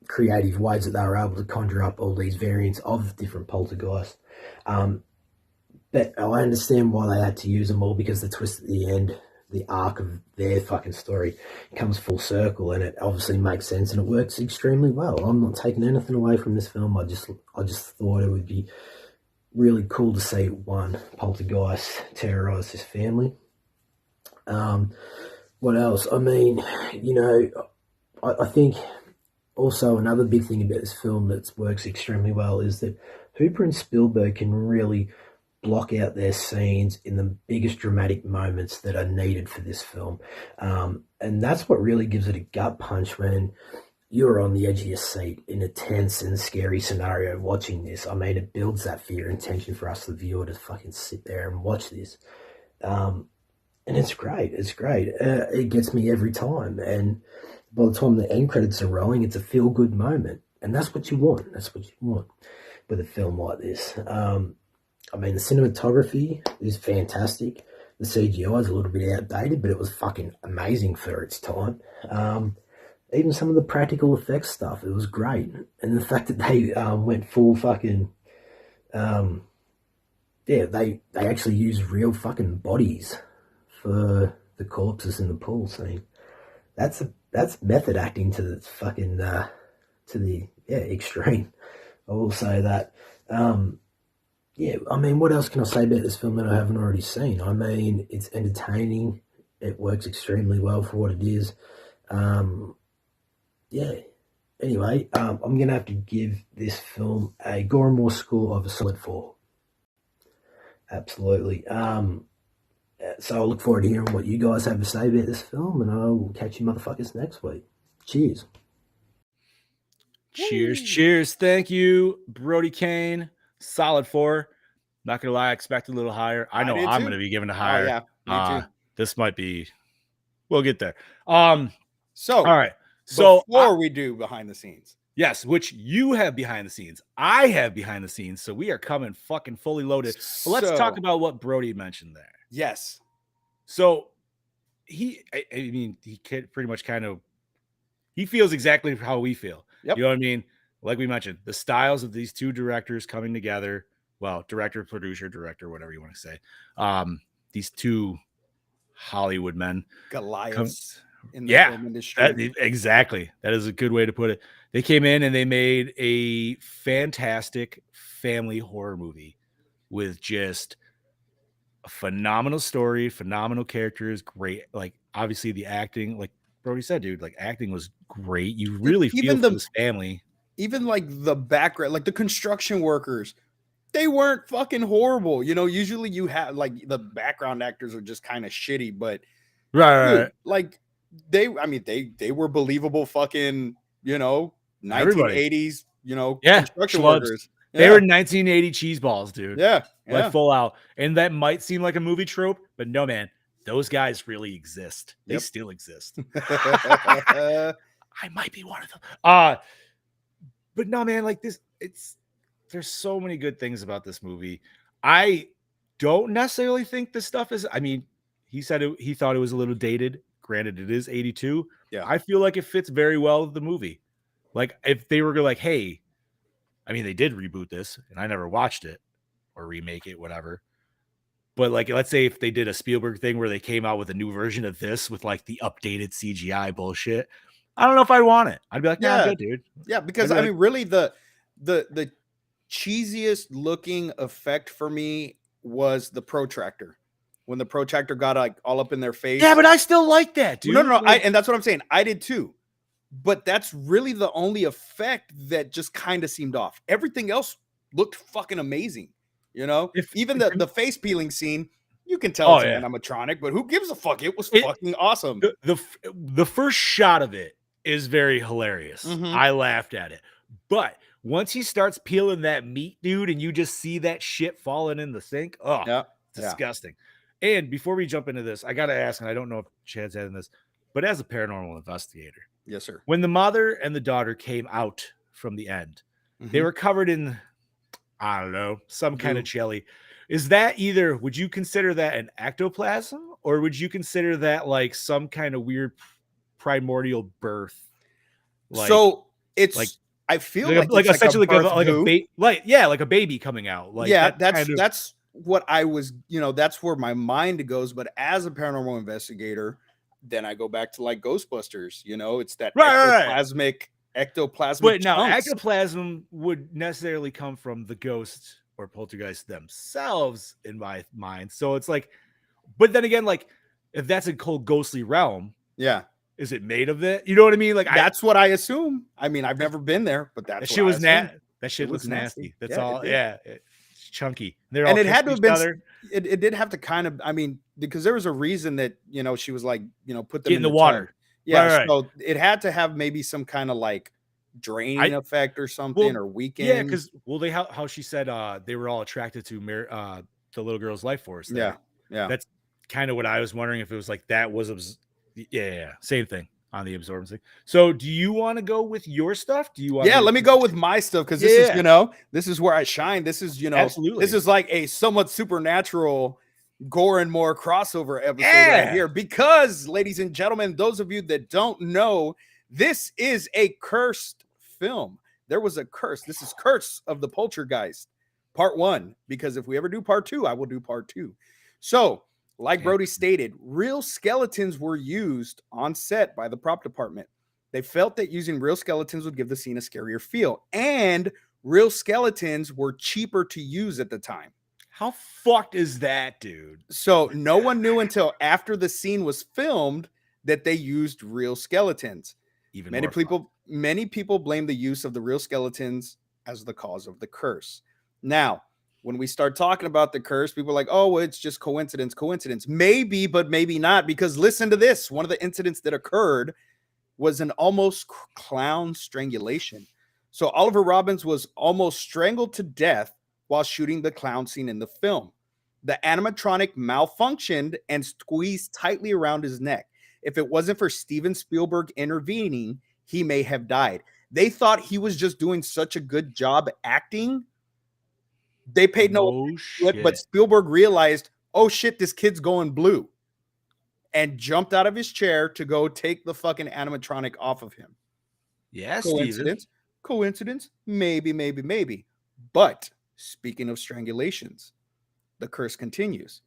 creative ways that they were able to conjure up all these variants of different poltergeists. But I understand why they had to use them all, because the twist at the end, the arc of their fucking story comes full circle, and it obviously makes sense and it works extremely well. I'm not taking anything away from this film. I just thought it would be really cool to see one poltergeist terrorize this family. What else? I mean, you know, I think also another big thing about this film that works extremely well is that Hooper and Spielberg can really block out their scenes in the biggest dramatic moments that are needed for this film. And that's what really gives it a gut punch when you're on the edge of your seat in a tense and scary scenario watching this. I mean, it builds that fear and tension for us, the viewer, to fucking sit there and watch this. And it's great. It's great. It gets me every time. And by the time the end credits are rolling, it's a feel-good moment. And that's what you want. That's what you want with a film like this. I mean, the cinematography is fantastic. The CGI is a little bit outdated, but it was fucking amazing for its time. Even some of the practical effects stuff, it was great. And the fact that they went full fucking... they actually used real fucking bodies for the corpses in the pool scene. That's method acting to the fucking extreme. I will say that. I mean, what else can I say about this film that I haven't already seen? I mean, it's entertaining. It works extremely well for what it is. Anyway, I'm gonna have to give this film a Gore score of a solid 4. Absolutely. So I look forward to hearing what you guys have to say about this film, and I will catch you motherfuckers next week. Cheers. Cheers. Thank you, Brody Kane. Solid 4. Not gonna lie, I expected a little higher. I know I'm gonna be giving it higher. Oh, yeah, me too. This might be. We'll get there. So all right. So before we do behind the scenes, yes, which you have behind the scenes, I have behind the scenes, so we are coming fucking fully loaded. But let's talk about what Brody mentioned there. Yes. So he pretty much he feels exactly how we feel. Yep. You know what I mean? Like we mentioned, the styles of these two directors coming together. Well, director, producer, director, whatever you want to say. These two Hollywood men. Goliaths in the film industry. Exactly. That is a good way to put it. They came in and they made a fantastic family horror movie with just a phenomenal story, phenomenal characters, great. Like, obviously the acting, like Brody said, dude, like acting was great. You really feel for this family. Even like the background, like the construction workers, they weren't fucking horrible. You know, usually you have like the background actors are just kind of shitty, but Right. dude, like they were believable fucking, you know, Everybody. 1980s, you know, Yeah. construction Schlubs. workers. They Yeah. were 1980 cheeseballs, dude. Yeah. Like Yeah. full out. And that might seem like a movie trope, but no, man. Those guys really exist. They Yep. still exist. Yeah. I might be one of them. But no, man, like this, there's so many good things about this movie. I don't necessarily think this stuff is, I mean, he said he thought it was a little dated. Granted, it is 82. Yeah. I feel like it fits very well with the movie. Like if they were like, hey, I mean, they did reboot this and I never watched it or remake it, whatever. But like, let's say if they did a Spielberg thing where they came out with a new version of this with like the updated CGI bullshit, I don't know if I'd want it. I'd be like, nah, I'm good, dude. Yeah, because I mean, really, the cheesiest looking effect for me was the protractor. When the protractor got like all up in their face. Yeah, but I still like that, dude. No. And that's what I'm saying. I did too. But that's really the only effect that just kind of seemed off. Everything else looked fucking amazing. You know, even the face peeling scene, you can tell it's animatronic, but who gives a fuck? It was fucking awesome. The first shot of it is very hilarious. Mhm. I laughed at it. But once he starts peeling that meat, dude, and you just see that shit falling in the sink, disgusting. And before we jump into this, I got to ask, and I don't know if Chad's had in this, but as a paranormal investigator, yes, sir. When the mother and the daughter came out from the end, they were covered in, I don't know, some kind of jelly. Is that either, would you consider that an ectoplasm, or would you consider that like some kind of weird primordial birth? Like, so it's like, I feel like essentially like a baby, like a baby coming out. Like that's what I was, you know, that's where my mind goes. But as a paranormal investigator, then I go back to like Ghostbusters. You know, it's that ectoplasmic. But now ectoplasm would necessarily come from the ghost or poltergeist themselves, in my mind. So it's like, but then again, like if that's a cold ghostly realm, is it made of it? You know what I mean? Like that's what I assume. I mean, I've never been there, but that shit was nasty. That shit was nasty. That's all. It's chunky. They're all, and it had to have been. It did have to kind of. I mean, because there was a reason that, you know, she was like, you know, put them in the water. Tub. Yeah, right. So it had to have maybe some kind of like draining effect or something, or weekend. Yeah, because how she said they were all attracted to the little girl's life force. There. Yeah. That's kind of what I was wondering, if it was like that was same thing on the absorbency. So do you want to go with your stuff? Do you want let me go with my stuff, because this is, you know, this is where I shine. This is, you know, absolutely, this is like a somewhat supernatural Gore and More crossover episode right here, because, ladies and gentlemen, those of you that don't know, this is a cursed film. There was a curse. This is Curse of the Poltergeist part 1, because if we ever do part 2, I will do part 2. So like Brody stated, real skeletons were used on set by the prop department. They felt that using real skeletons would give the scene a scarier feel, and real skeletons were cheaper to use at the time. How fucked is that, dude? So no one knew until after the scene was filmed that they used real skeletons. Many people blame the use of the real skeletons as the cause of the curse. Now, when we start talking about the curse, people are like, oh, well, it's just coincidence. Maybe, but maybe not, because listen to this. One of the incidents that occurred was an almost clown strangulation. So Oliver Robbins was almost strangled to death while shooting the clown scene in the film. The animatronic malfunctioned and squeezed tightly around his neck. If it wasn't for Steven Spielberg intervening, he may have died. They thought he was just doing such a good job acting. They paid no shit, but Spielberg realized, oh shit, this kid's going blue, and jumped out of his chair to go take the fucking animatronic off of him. Yeah, Coincidence? Maybe. But speaking of strangulations, the curse continues.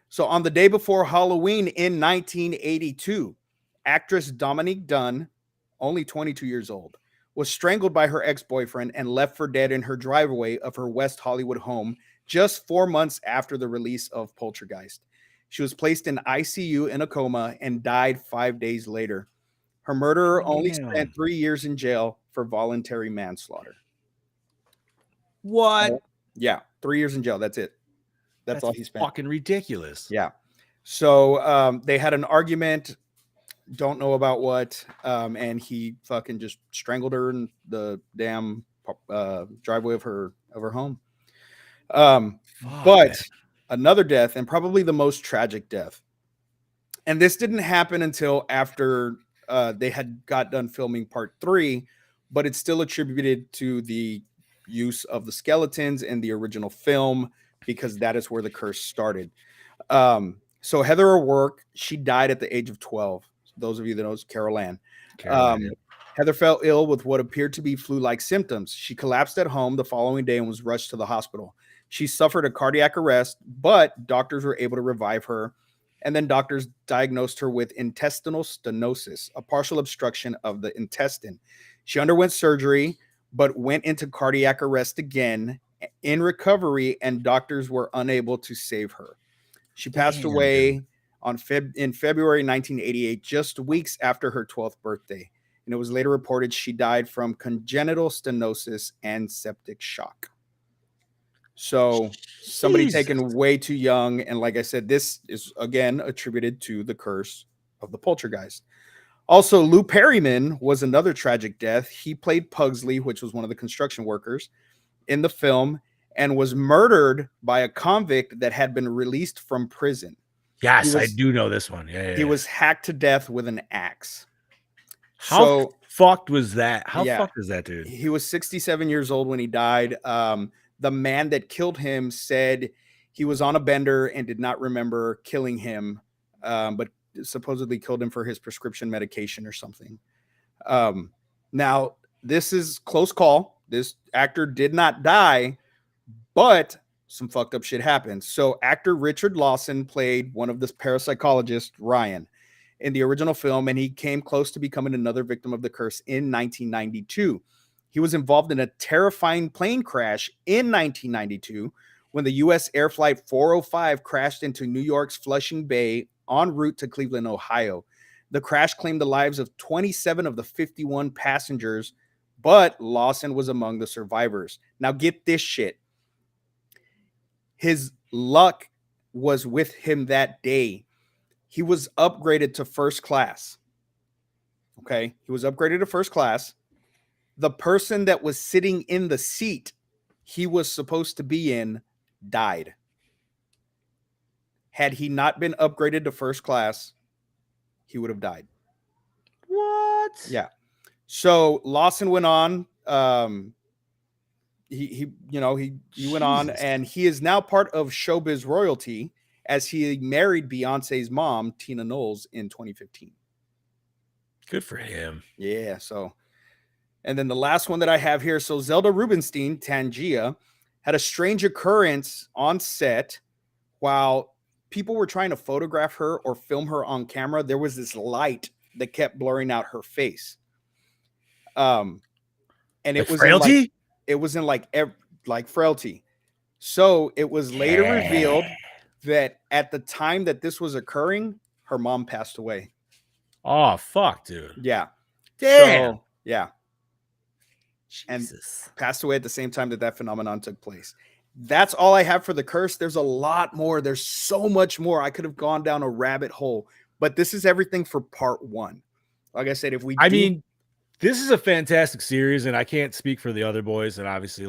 So on the day before Halloween in 1982, actress Dominique Dunn, only 22 years old, was strangled by her ex-boyfriend and left for dead in her driveway of her West Hollywood home just 4 months after the release of Poltergeist. She was placed in ICU in a coma and died 5 days later. Her murderer only spent 3 years in jail for voluntary manslaughter. What? Yeah, 3 years in jail. That's it. That's all he spent. Fucking ridiculous. Yeah. So they had an argument, don't know about what, and he fucking just strangled her in the damn driveway of her home. But man. another death, and probably the most tragic death, and this didn't happen until after they had got done filming part 3, but it's still attributed to the use of the skeletons in the original film because that is where the curse started. So Heather O'Rourke, she died at the age of 12. Those of you that knows Carol Ann. Heather fell ill with what appeared to be flu-like symptoms. She collapsed at home the following day and was rushed to the hospital. She suffered a cardiac arrest, but doctors were able to revive her. And then doctors diagnosed her with intestinal stenosis, a partial obstruction of the intestine. She underwent surgery, but went into cardiac arrest again in recovery, and doctors were unable to save her. She passed away in February 1988, just weeks after her 12th birthday. And it was later reported she died from congenital stenosis and septic shock. So somebody taken way too young. And like I said, this is again attributed to the curse of the poltergeist. Also, Lou Perryman was another tragic death. He played Pugsley, which was one of the construction workers in the film, and was murdered by a convict that had been released from prison. Yes, I do know this one. Yeah. He was hacked to death with an axe. How fucked was that? How fucked is that, dude? He was 67 years old when he died. The man that killed him said he was on a bender and did not remember killing him, but supposedly killed him for his prescription medication or something. Now, this is close call. This actor did not die, but some fucked up shit happened. So actor Richard Lawson played one of the parapsychologists, Ryan, in the original film, and he came close to becoming another victim of the curse in 1992. He was involved in a terrifying plane crash in 1992 when the U.S. Air Flight 405 crashed into New York's Flushing Bay en route to Cleveland, Ohio. The crash claimed the lives of 27 of the 51 passengers, but Lawson was among the survivors. Now get this shit. His luck was with him that day. He was upgraded to first class. Okay. He was upgraded to first class. The person that was sitting in the seat he was supposed to be in died. Had he not been upgraded to first class, he would have died. What? Yeah. So Lawson went on. He went on, and he is now part of showbiz royalty as he married Beyonce's mom, Tina Knowles, in 2015. Good for him. Yeah. So, and then the last one that I have here. So Zelda Rubinstein, Tangia, had a strange occurrence on set while people were trying to photograph her or film her on camera. There was this light that kept blurring out her face. And it was frailty. It was in like frailty. So it was later revealed that at the time that this was occurring, her mom passed away. Oh, fuck, dude. Yeah. Damn. So, yeah. Jesus. And passed away at the same time that phenomenon took place. That's all I have for the curse. There's a lot more. There's so much more. I could have gone down a rabbit hole, but this is everything for part 1. Like I said, I mean, this is a fantastic series, and I can't speak for the other boys, and obviously,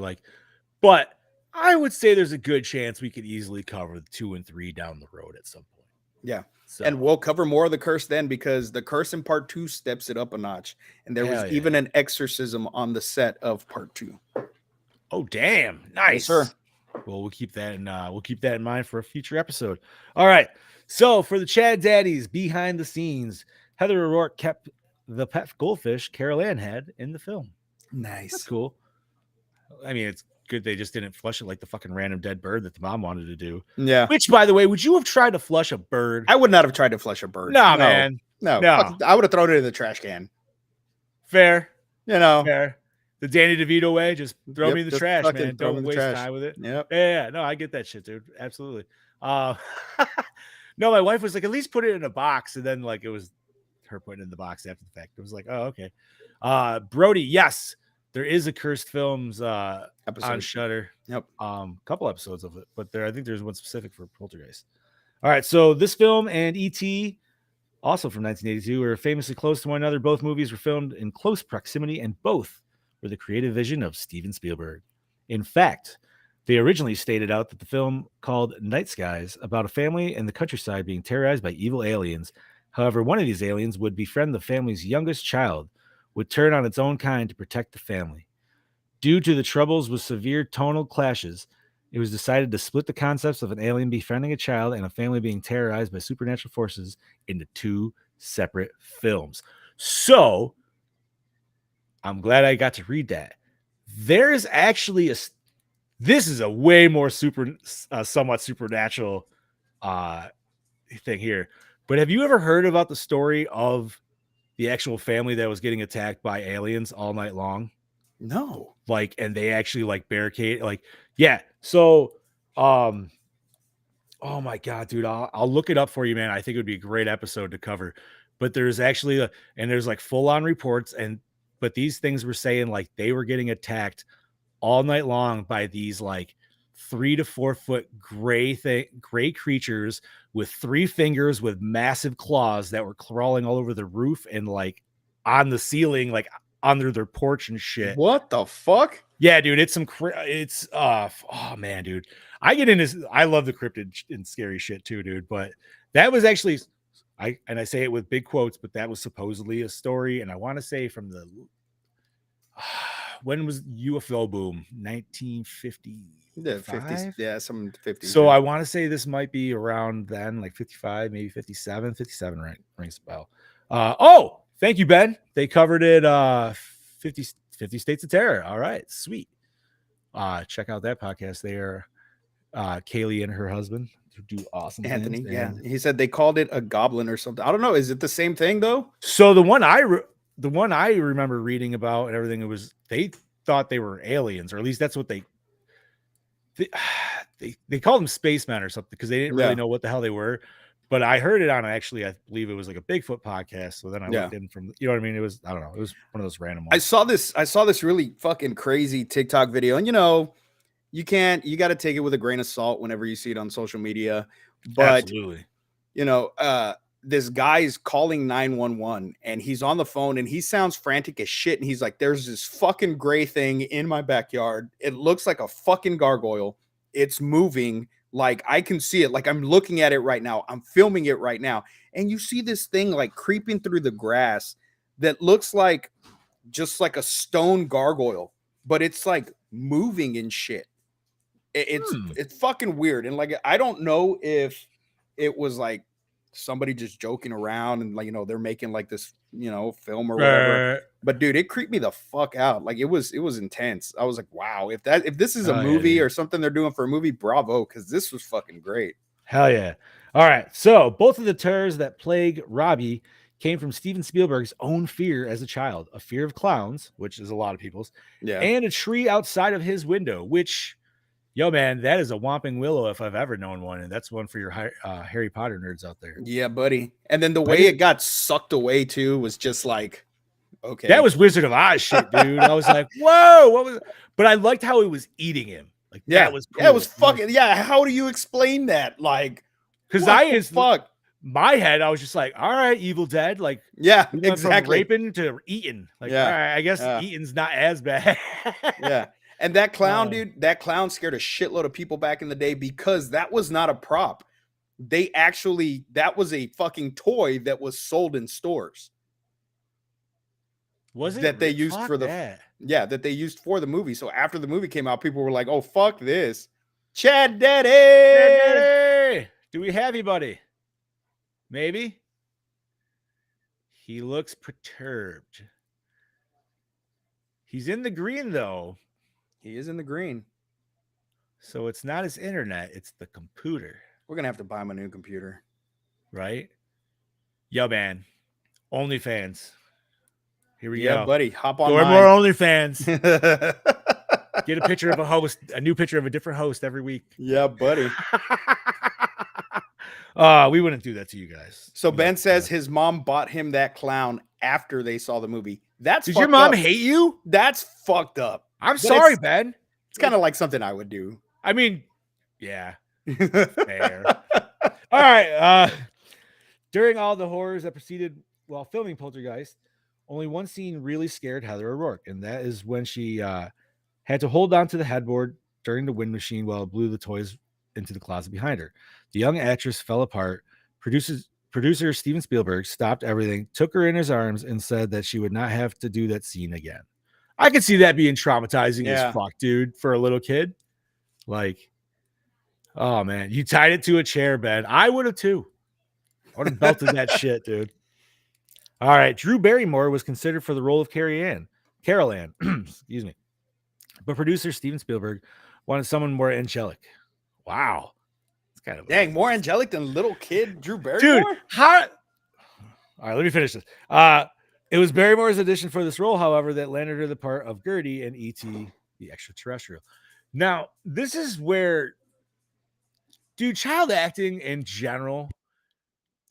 but I would say there's a good chance we could easily cover 2 and 3 down the road at some point. Yeah. So. And we'll cover more of the curse then, because the curse in part 2 steps it up a notch. And there was even an exorcism on the set of part 2. Oh, damn. Nice. Yes, sir. Well, we'll keep that in mind for a future episode. All right. So for the Chad Daddies behind the scenes, Heather O'Rourke kept the pet goldfish Carol Ann had in the film. Nice. That's cool. I mean, it's good they just didn't flush it like the fucking random dead bird that the mom wanted to do. Yeah. Which, by the way, would you have tried to flush a bird? I would not have tried to flush a bird. No, man. No. I would have thrown it in the trash can. Fair. Fair. The Danny DeVito way, just throw me in the trash, man. Don't waste time with it. Yep. Yeah. No, I get that shit, dude. Absolutely. No, my wife was like, at least put it in a box. And then it was her putting it in the box after the fact. It was like, oh, okay. Brody, yes. There is a Cursed Films on Episode. Shudder. Yep. Couple episodes of it, but I think there's one specific for Poltergeist. All right, so this film and E.T., also from 1982, were famously close to one another. Both movies were filmed in close proximity, and both were the creative vision of Steven Spielberg. In fact, they originally stated out that the film called Night Skies about a family in the countryside being terrorized by evil aliens. However, one of these aliens would befriend the family's youngest child, would turn on its own kind to protect the family. Due to the troubles with severe tonal clashes, it was decided to split the concepts of an alien befriending a child and a family being terrorized by supernatural forces into two separate films. So, I'm glad I got to read that. There is actually this is a way more somewhat supernatural thing here. But have you ever heard about the story of the actual family that was getting attacked by aliens all night long? No. Like, and they actually like barricade, like, yeah. So, oh my God, dude, I'll look it up for you, man. I think it would be a great episode to cover. But there's actually and there's like full on reports, but these things were saying like they were getting attacked all night long by these like 3 to 4 foot gray creatures with 3 fingers with massive claws that were crawling all over the roof and like on the ceiling, like under their porch and shit. What the fuck? Yeah, dude, it's oh man, dude. I love the cryptid and scary shit too, dude. But that was actually, I say it with big quotes, but that was supposedly a story. And I want to say from the, when was UFO boom? 1950. The 50s, yeah, some 50s. So I want to say this might be around then, like 55, maybe 57. 57 rings a bell. Oh, thank you, Ben. They covered it 50 States of Terror. All right, sweet. Check out that podcast. They are Kaylee and her husband do awesome Anthony, things. yeah. He said they called it a goblin or something. I don't know. Is it the same thing though? So the one I remember reading about and everything, it was they thought they were aliens, or at least that's what they called them spacemen or something because they didn't really know what the hell they were. But I heard it on I believe it was like a Bigfoot podcast. So then I looked in from, you know what I mean? It was, I don't know. It was one of those random ones. I saw this really fucking crazy TikTok video, and you know, you got to take it with a grain of salt whenever you see it on social media. But absolutely, you know, this guy's calling 911 and he's on the phone and he sounds frantic as shit. And he's like, there's this fucking gray thing in my backyard. It looks like a fucking gargoyle. It's moving. Like I can see it. Like I'm looking at it right now. I'm filming it right now. And you see this thing like creeping through the grass that looks like just like a stone gargoyle, but it's like moving and shit. It's fucking weird. And like, I don't know if it was like somebody just joking around and like, you know, they're making like this, you know, film or whatever. But dude, it creeped me the fuck out. Like it was intense. I was like, wow, if this is a movie or something they're doing for a movie, bravo, because this was fucking great. Hell yeah. All right. So both of the terrors that plague Robbie came from Steven Spielberg's own fear as a child, a fear of clowns, which is a lot of people's, and a tree outside of his window, which, yo, man, that is a whomping willow if I've ever known one. And that's one for your Harry Potter nerds out there. Yeah, buddy. And then the way it got sucked away too was just like, okay. That was Wizard of Oz shit, dude. I was like, whoa, what was it? But I liked how it was eating him. Like, that was cool. Yeah, it was fucking, how do you explain that? Like, because my head, I was just like, all right, Evil Dead. Like, yeah, we went exactly. from raping to eating. Like, all right, I guess eating's not as bad. Yeah. And that clown, dude, that clown scared a shitload of people back in the day because that was not a prop. That was a fucking toy that was sold in stores. Was it? That they used for that they used for the movie. So after the movie came out, people were like, oh, fuck this. Chad Daddy! Do we have you, buddy? Maybe? He looks perturbed. He's in the green, though. He is in the green. So it's not his internet, it's the computer. We're going to have to buy him a new computer. Right? Yo, man. OnlyFans. Here we go. Yeah, buddy. Hop on. More OnlyFans. Get a picture of a host, a new picture of a different host every week. Yeah, buddy. We wouldn't do that to you guys. So Ben says his mom bought him that clown after they saw the movie. That's Did your fucked mom up. hate you? That's fucked up. I'm But sorry, Ben. It's kind of like something I would do. I mean, yeah. Fair. All right. During all the horrors that proceeded while filming Poltergeist, only one scene really scared Heather O'Rourke, and that is when she had to hold on to the headboard during the wind machine while it blew the toys into the closet behind her. The young actress fell apart. Producer Steven Spielberg stopped everything, took her in his arms, and said that she would not have to do that scene again. I could see that being traumatizing as fuck, dude, for a little kid. Like, oh man, you tied it to a chair, Ben. I would have too. I would have belted that shit, dude. All right. Drew Barrymore was considered for the role of Carol Ann, excuse me. But producer Steven Spielberg wanted someone more angelic. Wow. It's kind of more angelic than little kid Drew Barrymore? Dude, how? All right, let me finish this. It was Barrymore's audition for this role, however, that landed her the part of Gertie in E.T. the Extraterrestrial. Now, this is where, dude, child acting in general,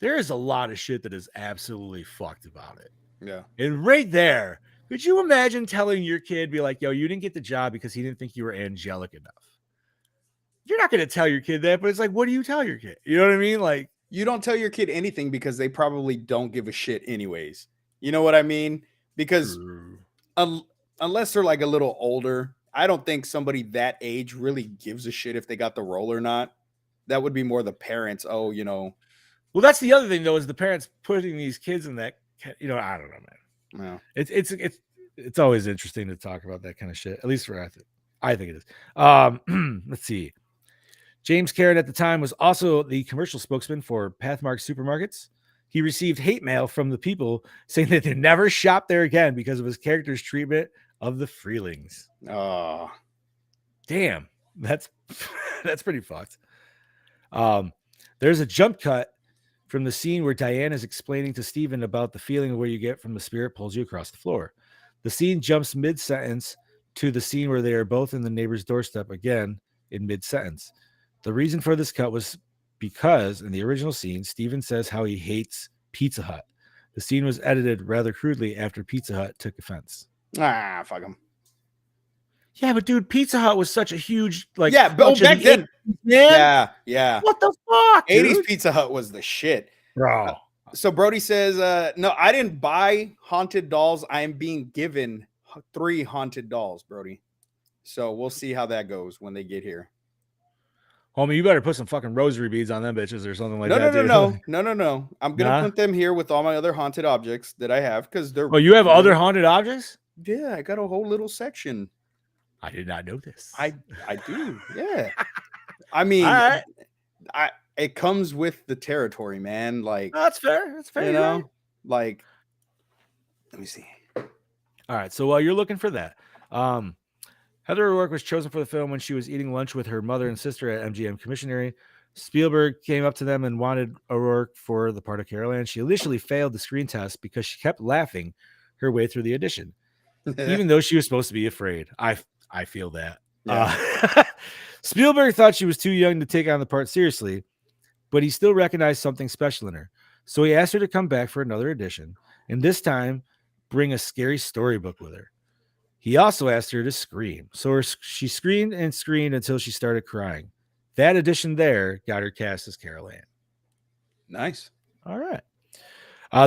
there is a lot of shit that is absolutely fucked about it. Yeah. And right there, could you imagine telling your kid, be like, yo, you didn't get the job because he didn't think you were angelic enough? You're not going to tell your kid that, but it's like, what do you tell your kid? You know what I mean? Like, you don't tell your kid anything because they probably don't give a shit anyways. You know what I mean? Because unless they're like a little older, I don't think somebody that age really gives a shit if they got the role or not. That would be more the parents. Oh, you know. Well, that's the other thing though, is the parents putting these kids in that. You know, I don't know, man. Yeah. It's always interesting to talk about that kind of shit. At least for I think it is. Let's see. James Caron at the time was also the commercial spokesman for Pathmark Supermarkets. He received hate mail from the people saying that they never shop there again because of his character's treatment of the Freelings. Oh, damn, that's pretty fucked. There's a jump cut from the scene where Diane is explaining to Stephen about the feeling where you get from the spirit pulls you across the floor. The scene jumps mid-sentence to the scene where they are both in the neighbor's doorstep again in mid-sentence. The reason for this cut was because in the original scene, Stephen says how he hates Pizza Hut. The scene was edited rather crudely after Pizza Hut took offense. Fuck him. Yeah, but dude, Pizza Hut was such a huge but back then, man. Yeah. What the fuck? 80s dude? Pizza Hut was the shit, bro. So Brody says, no, I didn't buy haunted dolls. I am being given 3 haunted dolls, Brody. So we'll see how that goes when they get here. Homie, you better put some fucking rosary beads on them bitches or something like that. No. I'm gonna put them here with all my other haunted objects that I have because they're. Oh, you have other haunted objects? Yeah, I got a whole little section. I did not know this. I do. Yeah. I mean, it comes with the territory, man. Like that's fair. That's fair. You know, like. Let me see. All right. So while you're looking for that, Heather O'Rourke was chosen for the film when she was eating lunch with her mother and sister at MGM Commissionery. Spielberg came up to them and wanted O'Rourke for the part of Carol Ann. She initially failed the screen test because she kept laughing her way through the audition, even though she was supposed to be afraid. I feel that. Yeah. Spielberg thought she was too young to take on the part seriously, but he still recognized something special in her. So he asked her to come back for another audition, and this time bring a scary storybook with her. He also asked her to scream. So she screamed and screamed until she started crying. That audition there got her cast as Carol Ann. Nice. All right.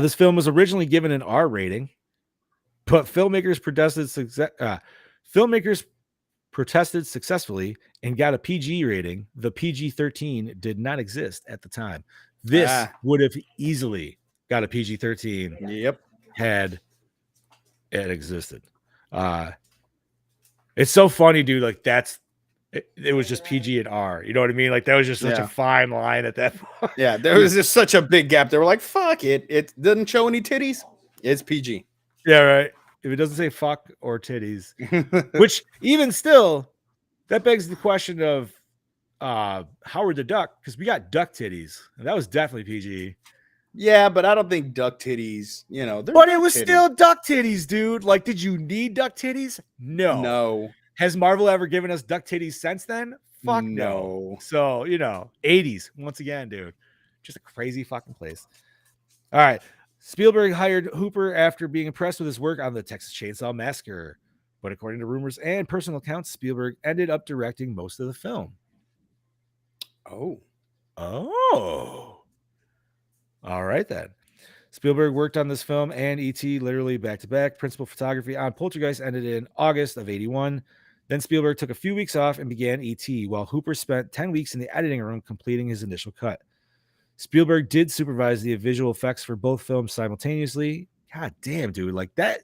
This film was originally given an R rating, but filmmakers protested successfully and got a PG rating. The PG-13 did not exist at the time. This would have easily got a PG-13. Yep. Had it existed. It's so funny, dude. Like it was just PG and R. You know what I mean? Like that was just such a fine line at that point. Yeah, there was just such a big gap. They were like, "Fuck it! It doesn't show any titties. It's PG." Yeah, right. If it doesn't say fuck or titties, which even still, that begs the question of Howard the Duck, because we got duck titties, and that was definitely PG. Yeah, but I don't think duck titties, but it was still duck titties, dude. Like, did you need duck titties? No. Has Marvel ever given us duck titties since then? Fuck no. So, 80s, once again, dude. Just a crazy fucking place. All right. Spielberg hired Hooper after being impressed with his work on the Texas Chainsaw Massacre. But according to rumors and personal accounts, Spielberg ended up directing most of the film. Oh. Oh. All right, then. Spielberg worked on this film and E.T. literally back to back. Principal photography on Poltergeist ended in August of 81. Then Spielberg took a few weeks off and began E.T., while Hooper spent 10 weeks in the editing room completing his initial cut. Spielberg did supervise the visual effects for both films simultaneously. God damn, dude. Like that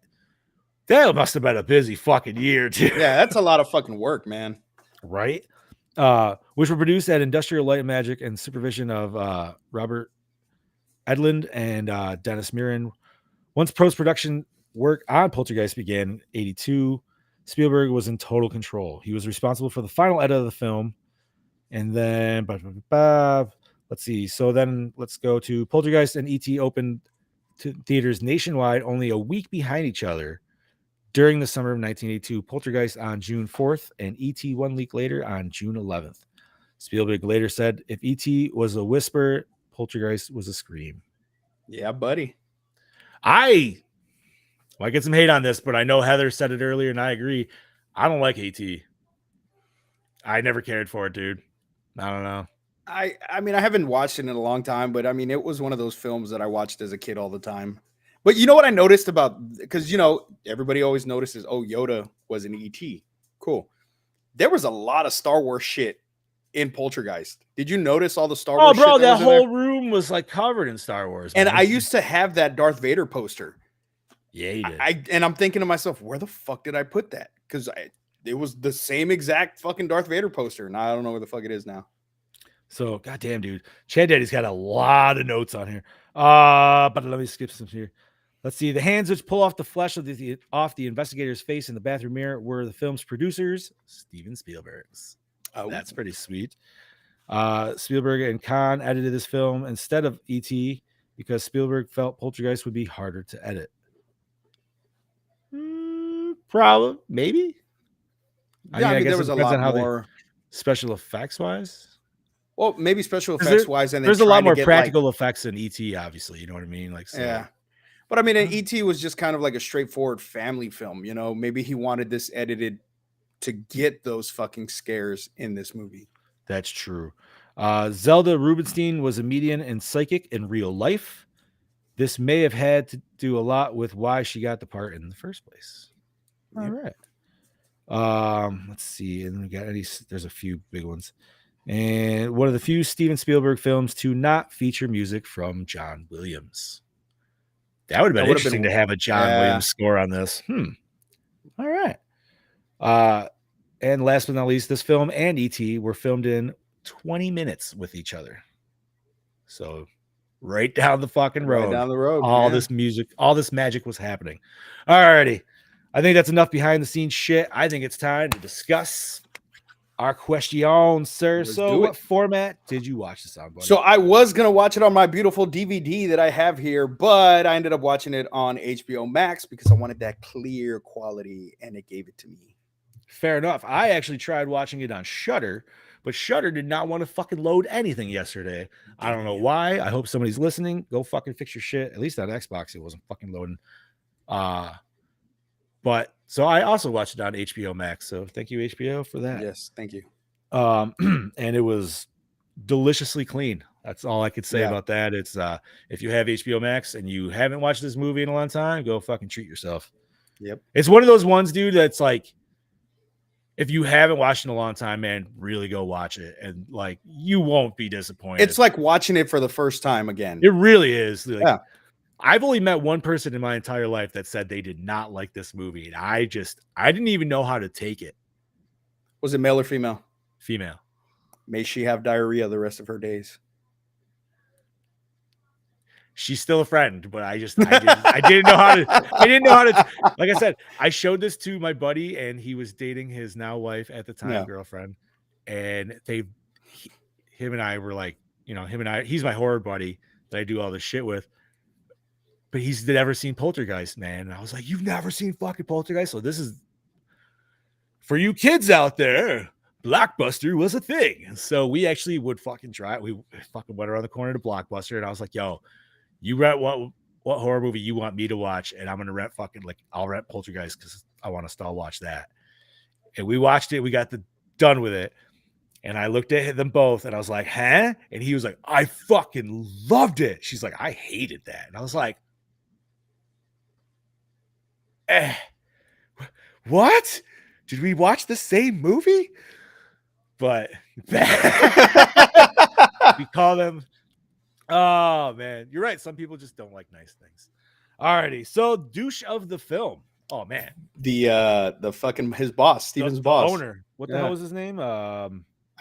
must have been a busy fucking year, too. Yeah, that's a lot of fucking work, man. Right? Which were produced at Industrial Light and Magic and supervision of Robert Edlund and Dennis Mirren. Once post-production work on Poltergeist began in 82, Spielberg was in total control. He was responsible for the final edit of the film. And then, let's see. So then let's go to Poltergeist and E.T. opened to theaters nationwide only a week behind each other during the summer of 1982. Poltergeist on June 4th and E.T. 1 week later on June 11th. Spielberg later said, if E.T. was a whisper, Poltergeist was a scream. Yeah, buddy. I get some hate on this, but I know Heather said it earlier and I agree. I don't like E.T. I never cared for it, dude. I don't know. I mean, I haven't watched it in a long time, but I mean, it was one of those films that I watched as a kid all the time. But you know what I noticed about, because, you know, everybody always notices, oh, Yoda was an ET. Cool. There was a lot of Star Wars shit in Poltergeist. Did you notice all the Star Wars shit? Oh, bro, that whole room was like covered in Star Wars. Man. And I used to have that Darth Vader poster. Yeah, you did. And I'm thinking to myself, where the fuck did I put that? Because it was the same exact fucking Darth Vader poster. And I don't know where the fuck it is now. So, goddamn, dude. Chad Daddy's got a lot of notes on here. But let me skip some here. Let's see. The hands which pull off the flesh off the investigator's face in the bathroom mirror were the film's producers, Steven Spielberg's. Oh, that's pretty sweet. Spielberg and Kahn edited this film instead of E.T. because Spielberg felt Poltergeist would be harder to edit. Probably, maybe. Yeah, I mean there was a lot more special effects wise. Well, maybe special effects wise, and there's a lot more practical effects in E.T. Obviously, you know what I mean. Like, so. Yeah, but I mean, E.T. was just kind of like a straightforward family film. You know, maybe he wanted this edited to get those fucking scares in this movie. That's true. Zelda Rubinstein was a medium and psychic in real life. This may have had to do a lot with why she got the part in the first place. All right. Let's see. And we got there's a few big ones. And one of the few Steven Spielberg films to not feature music from John Williams. That would have been interesting to have a John Williams score on this. All right. And last but not least, this film and E.T. were filmed in 20 minutes with each other. So right down the fucking road. Right down the road. All this music, all this magic was happening. All righty. I think that's enough behind the scenes shit. I think it's time to discuss our question, sir. So what format did you watch this on, buddy? So I was going to watch it on my beautiful DVD that I have here, but I ended up watching it on HBO Max because I wanted that clear quality, and it gave it to me. Fair enough. I actually tried watching it on Shudder, but Shudder did not want to fucking load anything yesterday. I don't know why. I hope somebody's listening. Go fucking fix your shit. At least on Xbox, it wasn't fucking loading. But so I also watched it on HBO Max. So thank you, HBO, for that. Yes, thank you. And it was deliciously clean. That's all I could say about that. It's if you have HBO Max and you haven't watched this movie in a long time, go fucking treat yourself. Yep. It's one of those ones, dude, that's like, if you haven't watched in a long time, man, really go watch it. And like, you won't be disappointed. It's like watching it for the first time again. It really is. Like, I've only met one person in my entire life that said they did not like this movie. And I didn't even know how to take it. Was it male or female? Female. May she have diarrhea the rest of her days. She's still a friend, but I didn't know how to, like I said, I showed this to my buddy and he was dating his now wife at the time, girlfriend. And him and I were like, he's my horror buddy that I do all this shit with, but he's never seen Poltergeist, man. And I was like, you've never seen fucking Poltergeist? So this is for you kids out there. Blockbuster was a thing. And so we actually would fucking try it. We fucking went around the corner to Blockbuster and I was like, yo, you rent what horror movie you want me to watch, and I'm gonna rent I'll rent Poltergeist because I want to still watch that. And we watched it. We got done with it, and I looked at them both, and I was like, "Huh?" And he was like, "I fucking loved it." She's like, "I hated that," and I was like, "What? Did we watch the same movie?" But we call them. Oh man, you're right. Some people just don't like nice things. Alrighty, so douche of the film. Oh man, the fucking his boss, Steven's boss, owner. What the hell was his name? I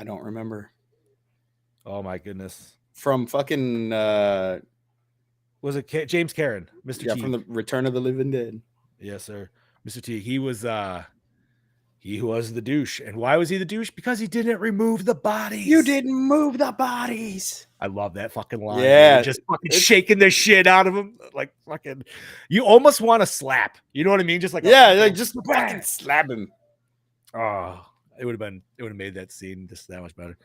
don't remember. Oh my goodness, From fucking was it James Karen, Mr. yeah, T? from the Return of the Living Dead. Yes, sir, Mr. T. He was the douche, and why was he the douche? Because he didn't remove the bodies. You didn't move the bodies. I love that fucking line. Yeah, just fucking shaking the shit out of him, like fucking. You almost want to slap. You know what I mean? Just like just fucking slap him. Oh, it would have made that scene just that much better.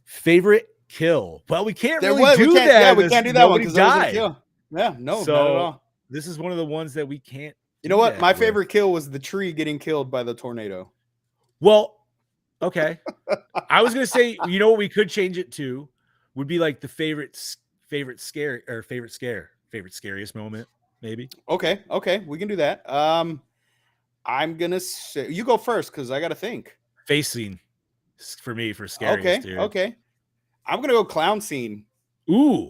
Favorite kill? Well, we can't really do that. Yeah, we can't do that one because died. Yeah, no, so not at all. This is one of the ones that we can't. You know what? My favorite kill was the tree getting killed by the tornado. Well, okay. I was gonna say, you know what we could change it to would be like the favorite scariest moment, maybe. Okay, we can do that. I'm gonna say you go first because I gotta think. Face scene for me for scariest. Okay. I'm gonna go clown scene. Ooh,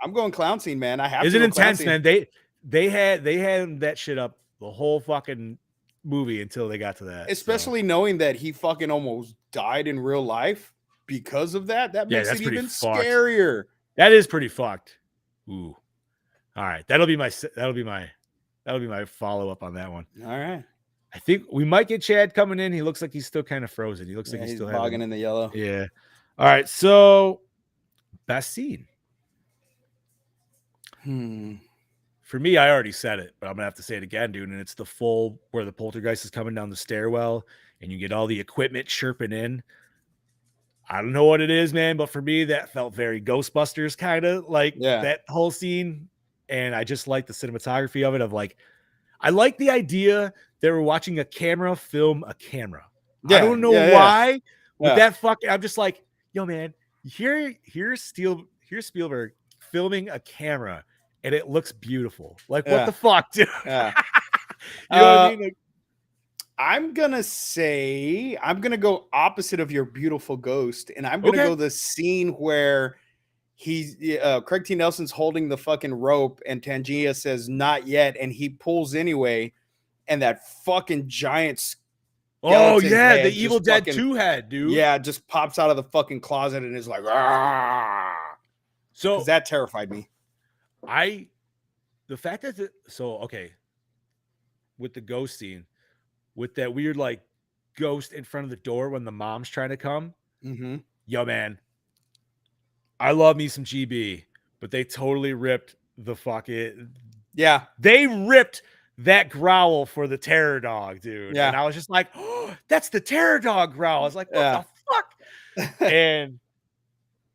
I'm going clown scene, man. I have. Is to it go intense, clown man? They had that shit up the whole fucking movie until they got to that. Especially knowing that he fucking almost died in real life because of that. That makes it even scarier. That is pretty fucked. Ooh. All right. That'll be my follow-up on that one. All right. I think we might get Chad coming in. He looks like he's still kind of frozen. He looks like he's still bogging in the yellow. Yeah. All right. So best scene. For me, I already said it, but I'm gonna have to say it again, dude. And it's the full where the poltergeist is coming down the stairwell and you get all the equipment chirping in. I don't know what it is, man, but for me, that felt very Ghostbusters kind of like that whole scene. And I just like the cinematography of it. I like the idea that we're watching a camera film a camera. I don't know why. With that fucking, I'm just like, yo, man, here's Spielberg filming a camera. And it looks beautiful. Like, what the fuck, dude? Yeah. You know what I mean? I'm going to go opposite of your beautiful ghost. And I'm going to go the scene where Craig T. Nelson's holding the fucking rope and Tangia says, not yet. And he pulls anyway. And that fucking giant the Evil Dead 2 head, dude. Yeah, just pops out of the fucking closet and is like, ah. So that terrified me. The fact that with the ghost scene, with that weird like ghost in front of the door when the mom's trying to come, yo, man, I love me some GB, but they totally ripped the fucking they ripped that growl for the terror dog, dude. And I was just like, oh, that's the terror dog growl. I was like, what the fuck? And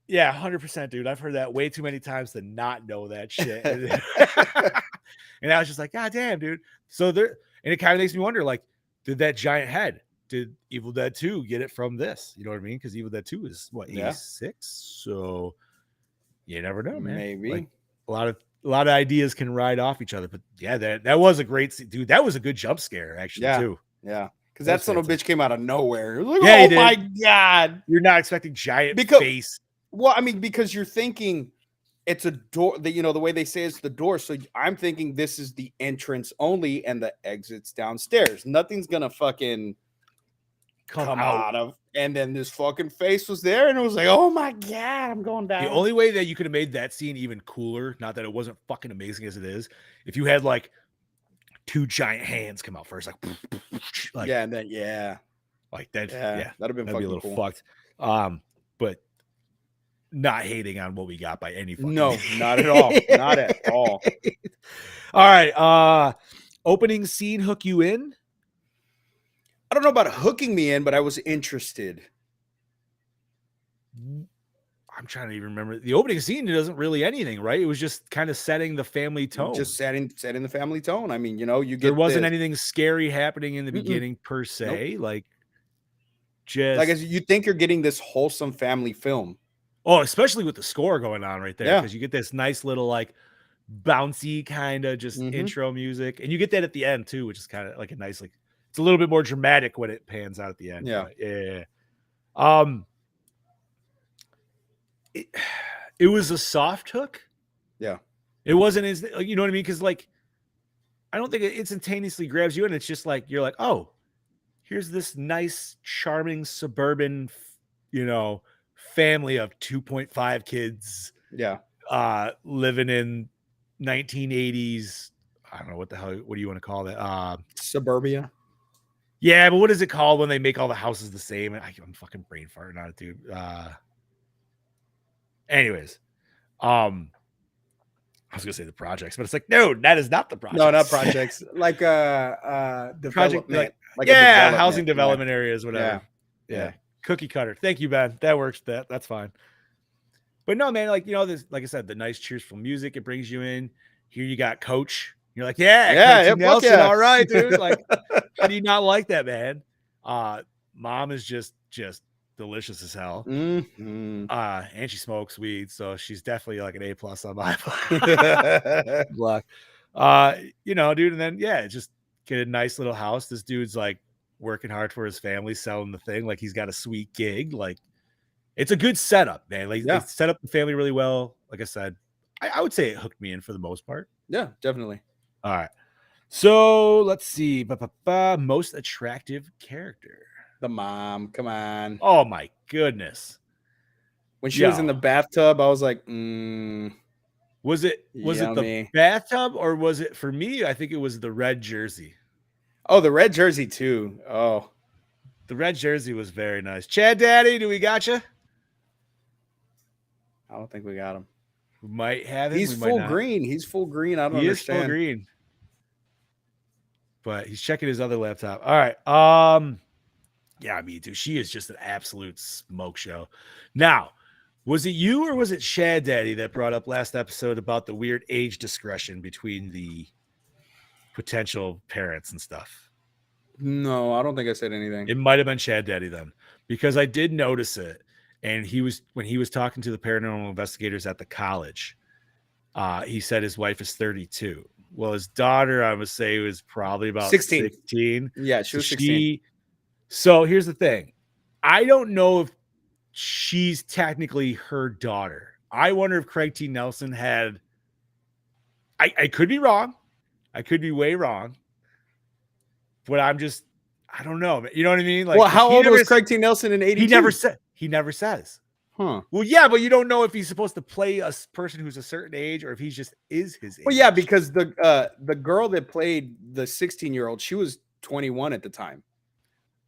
100%, dude. I've heard that way too many times to not know that shit. And I was just like, God damn, dude. So and it kind of makes me wonder, like, did that giant head, did Evil Dead 2 get it from this? You know what I mean? Because Evil Dead 2 is what, 86? So you never know, man. Maybe. Like, a lot of ideas can ride off each other. But yeah, that was a great scene, dude. That was a good jump scare, actually, too. Yeah. Because that son of a bitch came out of nowhere. Like, oh my God. You're not expecting giant face. Well, I mean, because you're thinking it's a door, the way they say it's the door. So I'm thinking this is the entrance only and the exit's downstairs. Nothing's going to fucking come out of. And then this fucking face was there and it was like, oh my God, I'm going down. The only way that you could have made that scene even cooler, not that it wasn't fucking amazing as it is, if you had like two giant hands come out first, like and then like that, that'd have been fucking be a little cool. fucked. But not hating on what we got by any fucking no, not at all. Not at all. All right. Opening scene hook you in? I don't know about hooking me in, but I was interested. I'm trying to even remember the opening scene. Doesn't really anything, right? It was just kind of setting the family tone. Just setting the family tone. I mean, you know, you get there wasn't this. anything scary happening in the beginning per se. Like, just Like, as you think you're getting this wholesome family film. oh, especially with the score going on right there, Yeah. because you get this nice little like bouncy kind of just intro music, and you get that at the end too, which is kind of like a nice, like, it's a little bit more dramatic when it pans out at the end. Yeah. But yeah. It was a soft hook. Yeah. It wasn't as, you know what I mean? Because like, I don't think it instantaneously grabs you, and it's just like you're like, oh, here's this nice, charming suburban, you know, family of 2.5 kids. Yeah. Living in 1980s. I don't know what do you want to call that? Suburbia. Yeah, but what is it called when they make all the houses the same? I'm fucking brain farting on it, dude. Anyways, I was gonna say the projects, but it's like, no, that is not the projects. No, not projects. Like development. Project, like yeah, housing development areas, whatever. Yeah. Cookie cutter. Thank you, Ben. That works. That's fine. But no, man, like, you know, this, like I said, the nice cheerful music, it brings you in. Here you got Coach. You're like, yeah, Coach Nelson, yeah. all right, dude. Like, how do you not like that, man? Mom is just delicious as hell. Mm-hmm. And she smokes weed, so she's definitely like an A+ on my block. You know, dude, and then just get a nice little house. This dude's like working hard for his family, selling the thing, like he's got a sweet gig. Like, it's a good setup, man. Like, they set up the family really well. Like I said, I would say it hooked me in for the most part. Yeah, definitely. All right. So let's see. Most attractive character. The mom. Come on. Oh my goodness. When she was in the bathtub, I was like, Was it the bathtub, or was it, for me, I think it was the red jersey. Oh, the red jersey too. Oh. The red jersey was very nice. Chad Daddy, do we got you? I don't think we got him. We might have him. He's full green. He's full green. I don't understand. He is full green. But he's checking his other laptop. All right. Yeah, me too. She is just an absolute smoke show. Now, was it you or was it Chad Daddy that brought up last episode about the weird age discretion between the potential parents and stuff? No, I don't think I said anything. It might have been Chad Daddy then, because I did notice it. And when he was talking to the paranormal investigators at the college, he said his wife is 32. Well, his daughter, I would say, was probably about 16. Yeah, she was 16. So here's the thing. I don't know if she's technically her daughter. I wonder if Craig T. Nelson had... I could be wrong. I could be way wrong. But I don't know. You know what I mean? Like, well, how old was Craig T. Nelson in 82? He never says. Huh. Well, yeah, but you don't know if he's supposed to play a person who's a certain age or if he just is his age. Well, yeah, because the girl that played the 16-year-old, she was 21 at the time.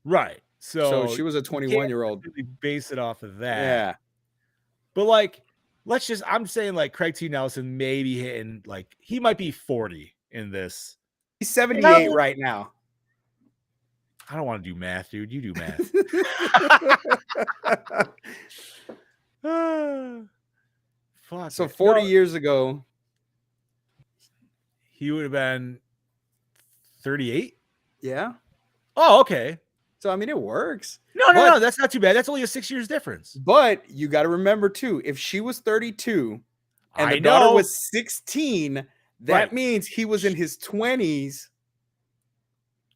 Right. So she was a 21-year-old. Really base it off of that. Yeah. But like, I'm saying like Craig T. Nelson may be hitting, like, he might be 40 in this. He's 78 right now. I don't want to do math, dude. You do math. Fuck. So 40 years ago, he would have been 38. Yeah. Oh, okay. So I mean, it works. No, that's not too bad. That's only a 6 years difference. But you got to remember too, if she was 32 and the daughter was 16, that means he was in his 20s.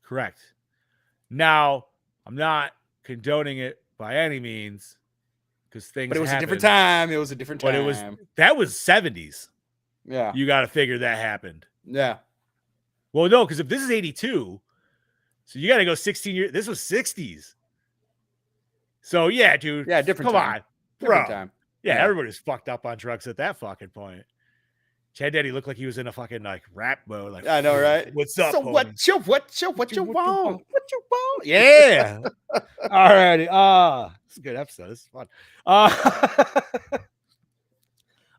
Correct. Now, I'm not condoning it by any means, because things. But it was happened. a different time. It was a different time. But that was 70s. Yeah. You got to figure that happened. Yeah. Well, no, because if this is 82, so you got to go 16 years. This was 60s. So yeah, dude. Yeah, different time. Come on, different time. Yeah, everybody's fucked up on drugs at that fucking point. Chad Daddy looked like he was in a fucking like rap mode. Like, I know, right? What's up? So homie? what you want? What you want? Yeah. All righty. It's a good episode. This is fun. All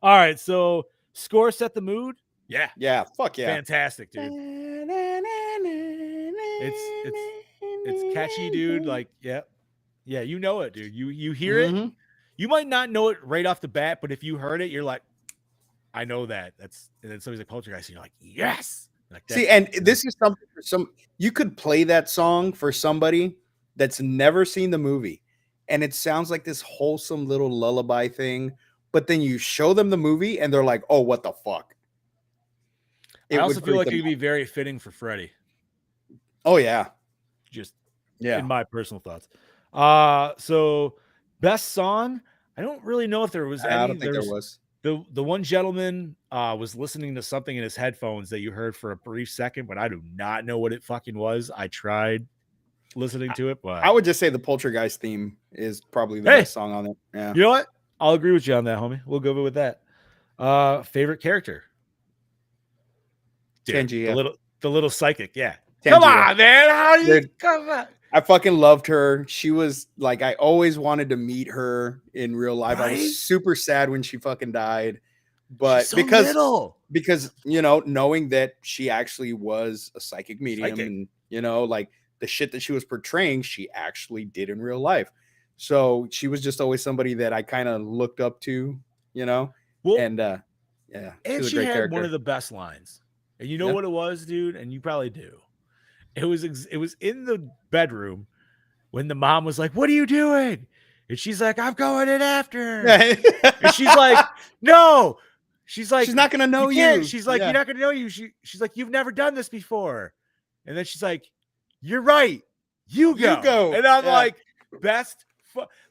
right. So score set the mood. Yeah. Yeah. Fuck yeah. Fantastic, dude. It's catchy, dude. Like, yeah. Yeah, you know it, dude. You hear it. You might not know it right off the bat, but if you heard it, you're like, I know that. And then somebody's like Poltergeist, and you're like, yes. Like, See, and this is something for you could play that song for somebody that's never seen the movie, and it sounds like this wholesome little lullaby thing, but then you show them the movie and they're like, oh, what the fuck? I also feel like it would be very fitting for Freddy. Oh yeah. Just Yeah. in my personal thoughts. So best song, I don't really know if there was any. I don't think there was. The one gentleman was listening to something in his headphones that you heard for a brief second, but I do not know what it fucking was. I tried listening to it, but I would just say the Poltergeist theme is probably the best song on it. Yeah. You know what? I'll agree with you on that, homie. We'll go with that. Favorite character? Dude, Tangia. the little psychic, yeah. Tangia. Come on, man. How do you come on? I fucking loved her. She was like, I always wanted to meet her in real life. Right? I was super sad when she fucking died, but so because you know, knowing that she actually was a psychic medium, and you know, like the shit that she was portraying, she actually did in real life. So she was just always somebody that I kind of looked up to, you know. Well, and yeah, and she had character. One of the best lines, and you know what it was, dude, and you probably do. It was in the bedroom when the mom was like, "What are you doing?" And she's like, "I'm going in after." And she's like, "No." She's like, "She's not gonna know you." She's like, "You're not gonna know you." She's like, "You've never done this before." And then she's like, "You're right. You go." And I'm like, best.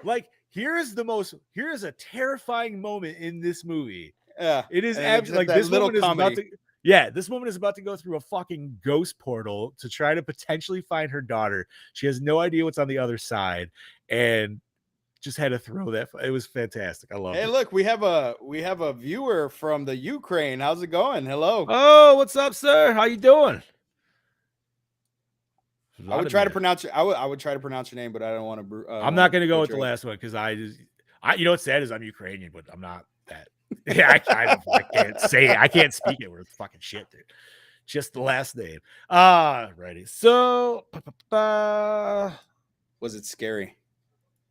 Like, here is a terrifying moment in this movie. Yeah, it is absolutely like this woman is about to. Yeah, this woman is about to go through a fucking ghost portal to try to potentially find her daughter. She has no idea what's on the other side, and just had to throw that. It was fantastic. I love it. Hey, look, we have a viewer from the Ukraine. How's it going? Hello. Oh, what's up, sir? How you doing? I would try to pronounce your. I would try to pronounce your name, but I don't want to. I'm not going to go with the last one because you know what's sad is I'm Ukrainian, but I'm not that. Yeah, I can't say it. I can't speak it. We're fucking shit, dude. Just the last name. Righty. So, was it scary?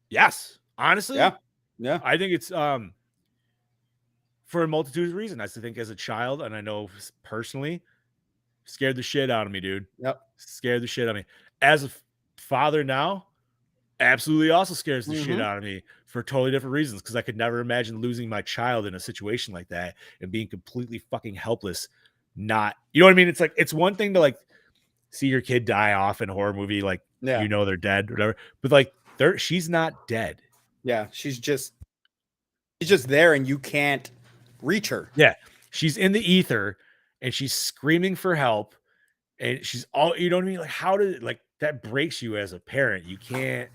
Yes, honestly. Yeah. I think it's for a multitude of reasons. I think as a child, and I know personally, scared the shit out of me, dude. Yep, scared the shit out of me. As a father now, absolutely also scares the shit out of me for totally different reasons, because I could never imagine losing my child in a situation like that and being completely fucking helpless. Not, you know what I mean? It's like, it's one thing to like see your kid die off in a horror movie, like you know they're dead, whatever. But like she's not dead. Yeah, she's just there and you can't reach her. Yeah, she's in the ether and she's screaming for help, and she's all, you know what I mean? Like, how did, like, that breaks you as a parent. You can't.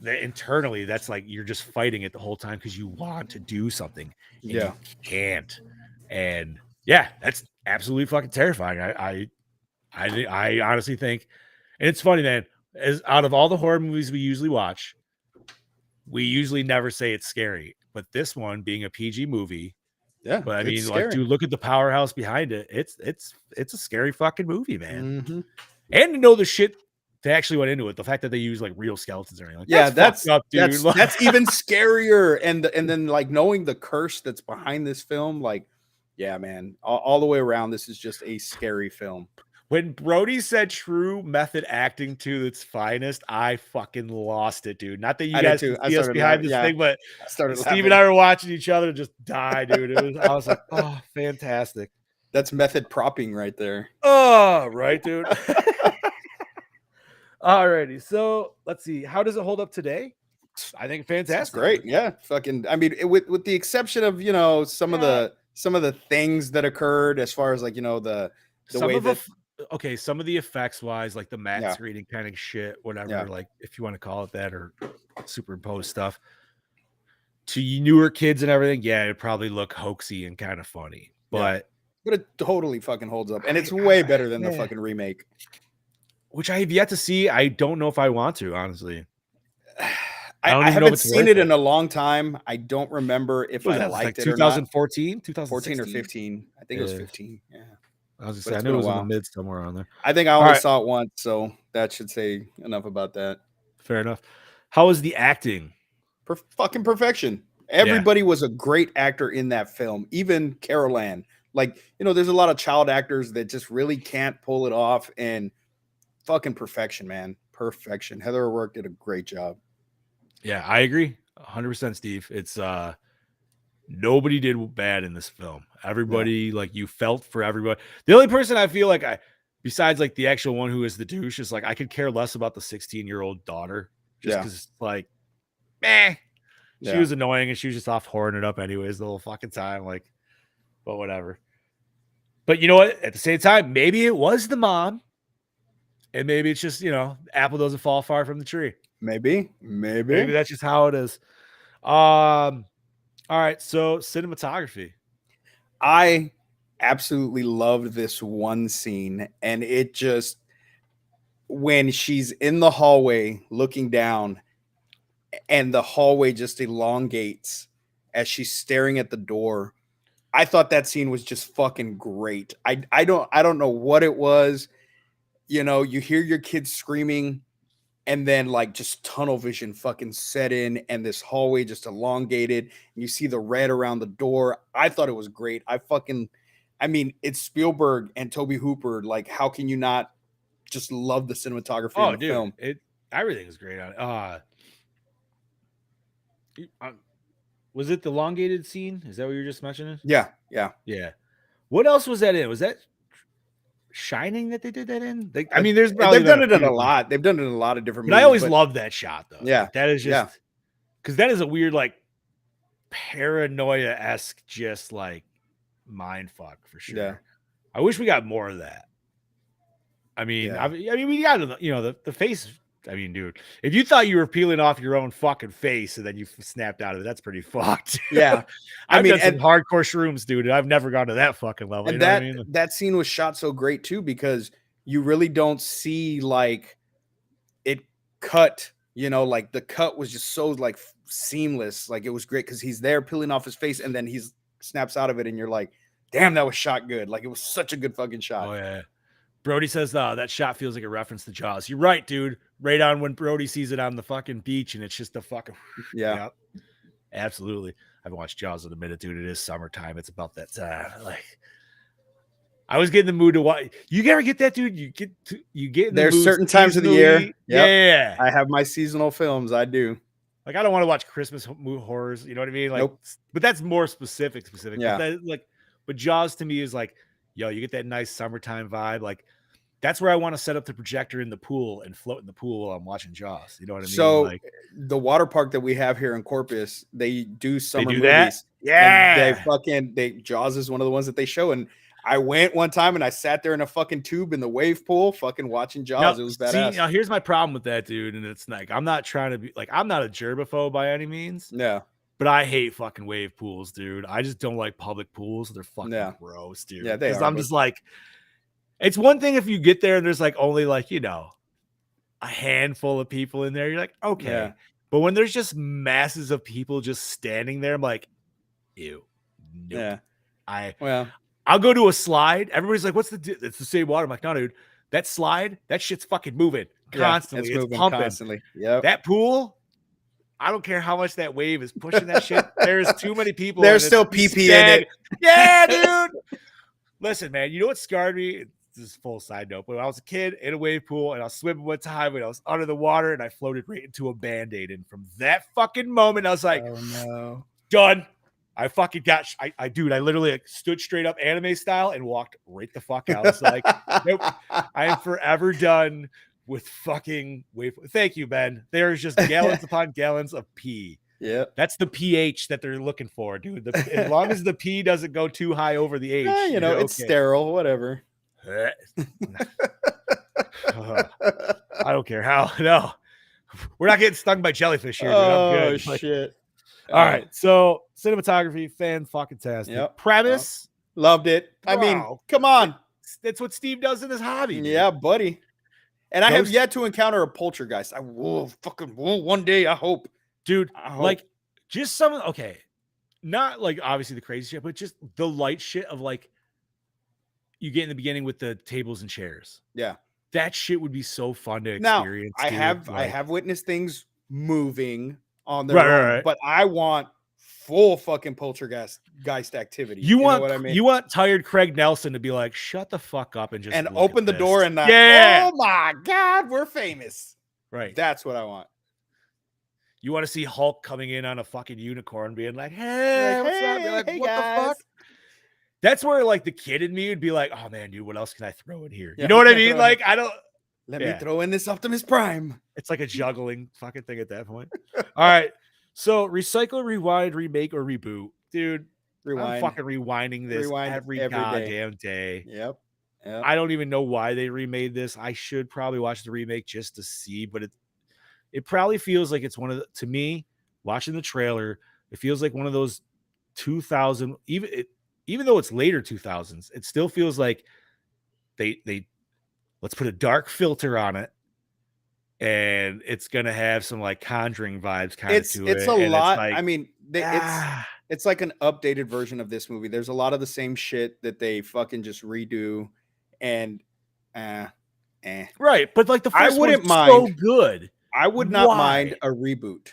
Internally, that's like you're just fighting it the whole time because you want to do something and you can't. And yeah, that's absolutely fucking terrifying. I honestly think, and it's funny, man, as out of all the horror movies we usually watch, we usually never say it's scary, but this one being a PG movie, but I mean, scary. Like, dude, look at the powerhouse behind it. It's a scary fucking movie, man. And to know the shit they actually went into it, the fact that they use like real skeletons or anything. Like, that's up, dude. That's even scarier. And then like knowing the curse that's behind this film, like, yeah, man, all the way around, this is just a scary film. When Brody said true method acting to its finest, I fucking lost it, dude. Not that you guys can see us behind this thing, but Steve and I were watching each other just die, dude. I was like, oh, fantastic. That's method propping right there. Oh, right, dude. Alrighty, so let's see. How does it hold up today? I think fantastic. It's great, yeah. Fucking, I mean, with the exception of, you know, some of the things that occurred as far as like, you know, the way that. Okay, some of the effects wise, like the matte screening kind of shit, whatever, like if you want to call it that, or superimposed stuff to newer kids and everything, yeah, it'd probably look hoaxy and kind of funny, but it totally fucking holds up, and it's way better than the fucking remake, which I have yet to see. I don't know if I want to, honestly. I haven't seen it in a long time. I don't remember if I liked it 2014, 2014 or 15. I think it was 15. Yeah. I was gonna say, I knew it was in the mid somewhere on there. I think I only saw it once, so that should say enough about that. Fair enough. How was the acting fucking perfection. Everybody was a great actor in that film, even Carol Ann. Like, there's a lot of child actors that just really can't pull it off, and fucking perfection, man. Perfection. Heather O'Rourke did a great job. Yeah, I agree 100%, Steve. It's nobody did bad in this film. Everybody, like, you felt for everybody. The only person I feel like besides like the actual one who is the douche, is like I could care less about the 16-year-old daughter, just because like, meh. She was annoying and she was just off whoring it up anyways the whole fucking time. Like, but whatever. But you know what? At the same time, maybe it was the mom. And maybe it's just, apple doesn't fall far from the tree. Maybe that's just how it is. All right. So cinematography. I absolutely loved this one scene. And it just, when she's in the hallway looking down and the hallway just elongates as she's staring at the door, I thought that scene was just fucking great. I don't know what it was. You hear your kids screaming, and then like just tunnel vision fucking set in, and this hallway just elongated, and you see the red around the door. I thought it was great. It's Spielberg and Toby Hooper. Like, how can you not just love the cinematography in the film? Everything is great on it. Was it the elongated scene? Is that what you were just mentioning? Yeah. What else was that in? Was that Shining that they did that in? They've done it in a lot. They've done it in a lot of different movies. I always loved that shot though. Yeah, like, that is just because that is a weird like paranoia-esque just like mind fuck for sure. Yeah. I wish we got more of that. We got the face. I mean, dude, if you thought you were peeling off your own fucking face and then you snapped out of it, that's pretty fucked. Yeah. I've done some hardcore shrooms, dude. And I've never gone to that fucking level. And that scene was shot so great too, because you really don't see like it cut, like the cut was just so like seamless. Like, it was great because he's there peeling off his face and then he snaps out of it and you're like, damn, that was shot good. Like, it was such a good fucking shot. Oh yeah. Brody says, that shot feels like a reference to Jaws. You're right, dude. Right on when Brody sees it on the fucking beach and it's just a fucking... Yeah. Absolutely. I haven't watched Jaws in a minute, dude. It is summertime. It's about that time. Like, I was getting the mood to watch. You ever get that, dude? You get in the There's mood certain times of the year. Yep. Yeah. I have my seasonal films. I do. Like, I don't want to watch Christmas horrors. You know what I mean? Like, nope. But that's more specific. Yeah. But Jaws to me is like, yo, you get that nice summertime vibe. Like, that's where I want to set up the projector in the pool and float in the pool while I'm watching Jaws. You know what I mean? So like, the water park that we have here in Corpus, they do summer movies. That? Yeah. And Jaws is one of the ones that they show. And I went one time and I sat there in a fucking tube in the wave pool, fucking watching Jaws. It was badass. Now here's my problem with that, dude. And it's like, I'm not trying to be like, I'm not a germaphobe by any means. Yeah. But I hate fucking wave pools, dude. I just don't like public pools. They're fucking gross, dude. Yeah, they are. I'm just like, it's one thing if you get there and there's like only like, a handful of people in there. You're like, okay. Yeah. But when there's just masses of people just standing there, I'm like, ew. Nope. Yeah. I'll go to a slide. Everybody's like, it's the same water. I'm like, no, dude, that slide, that shit's fucking moving constantly. Yeah, it's moving pumping constantly. Yeah. That pool, I don't care how much that wave is pushing that shit. There's too many people. There's still PP in it. Yeah, dude. Listen, man, you know what scarred me? This is full side note, but when I was a kid in a wave pool and I was swimming one time and I was under the water and I floated right into a Band-Aid. And from that fucking moment, I was like, oh no, done. I fucking got, I literally stood straight up anime style and walked right the fuck out. It's like, nope, I am forever done with fucking wave. Thank you, Ben. There's just gallons upon gallons of pee. Yeah, that's the pH that they're looking for, dude. As long as the pee doesn't go too high over the H, it's sterile, whatever. I don't care how. No, we're not getting stung by jellyfish here. Dude. I'm good. Shit. All right, so cinematography, fan-fucking-tastic. Yep. Premise, loved it. I mean, come on. That's what Steve does in his hobby. Dude. Yeah, buddy. And I have yet to encounter a poltergeist. I will one day, I hope. Dude, like, just some, okay, not like obviously the crazy shit, but just the light shit of like, you get in the beginning with the tables and chairs. Yeah. That shit would be so fun to experience. Now, I have witnessed things moving on their Right, own. right. But I want full fucking poltergeist activity. You know want what I mean? you want tired Craig Nelson to be like, shut the fuck up and just And look open at the this. door and not, yeah, oh my God, we're famous. right. That's what I want. You want to see Hulk coming in on a fucking unicorn being like, hey, Like, what's up? You're like, hey, what guys. the fuck? That's where like the kid in me would be like, oh man, dude, what else can I throw in here? Yeah, You know what I what can I mean? throw in Like, I don't. Let Yeah. me throw in this Optimus Prime. It's like a juggling fucking thing at that point. All right. So recycle, rewind, remake, or reboot. Dude, Rewind. I'm fucking rewinding this every day. goddamn day. Yep. I don't even know why they remade this. I should probably watch the remake just to see, but it probably feels like it's one of the, to me, watching the trailer, it feels like one of those 2000, even though it's later 2000s, it still feels like they let's put a dark filter on it. And it's gonna have some like Conjuring vibes kind of to it. It's a and lot. It's like, I mean, it's like an updated version of this movie. There's a lot of the same shit that they fucking just redo, and right. But like the first I wouldn't one's so mind. good. I would not Why? mind a reboot.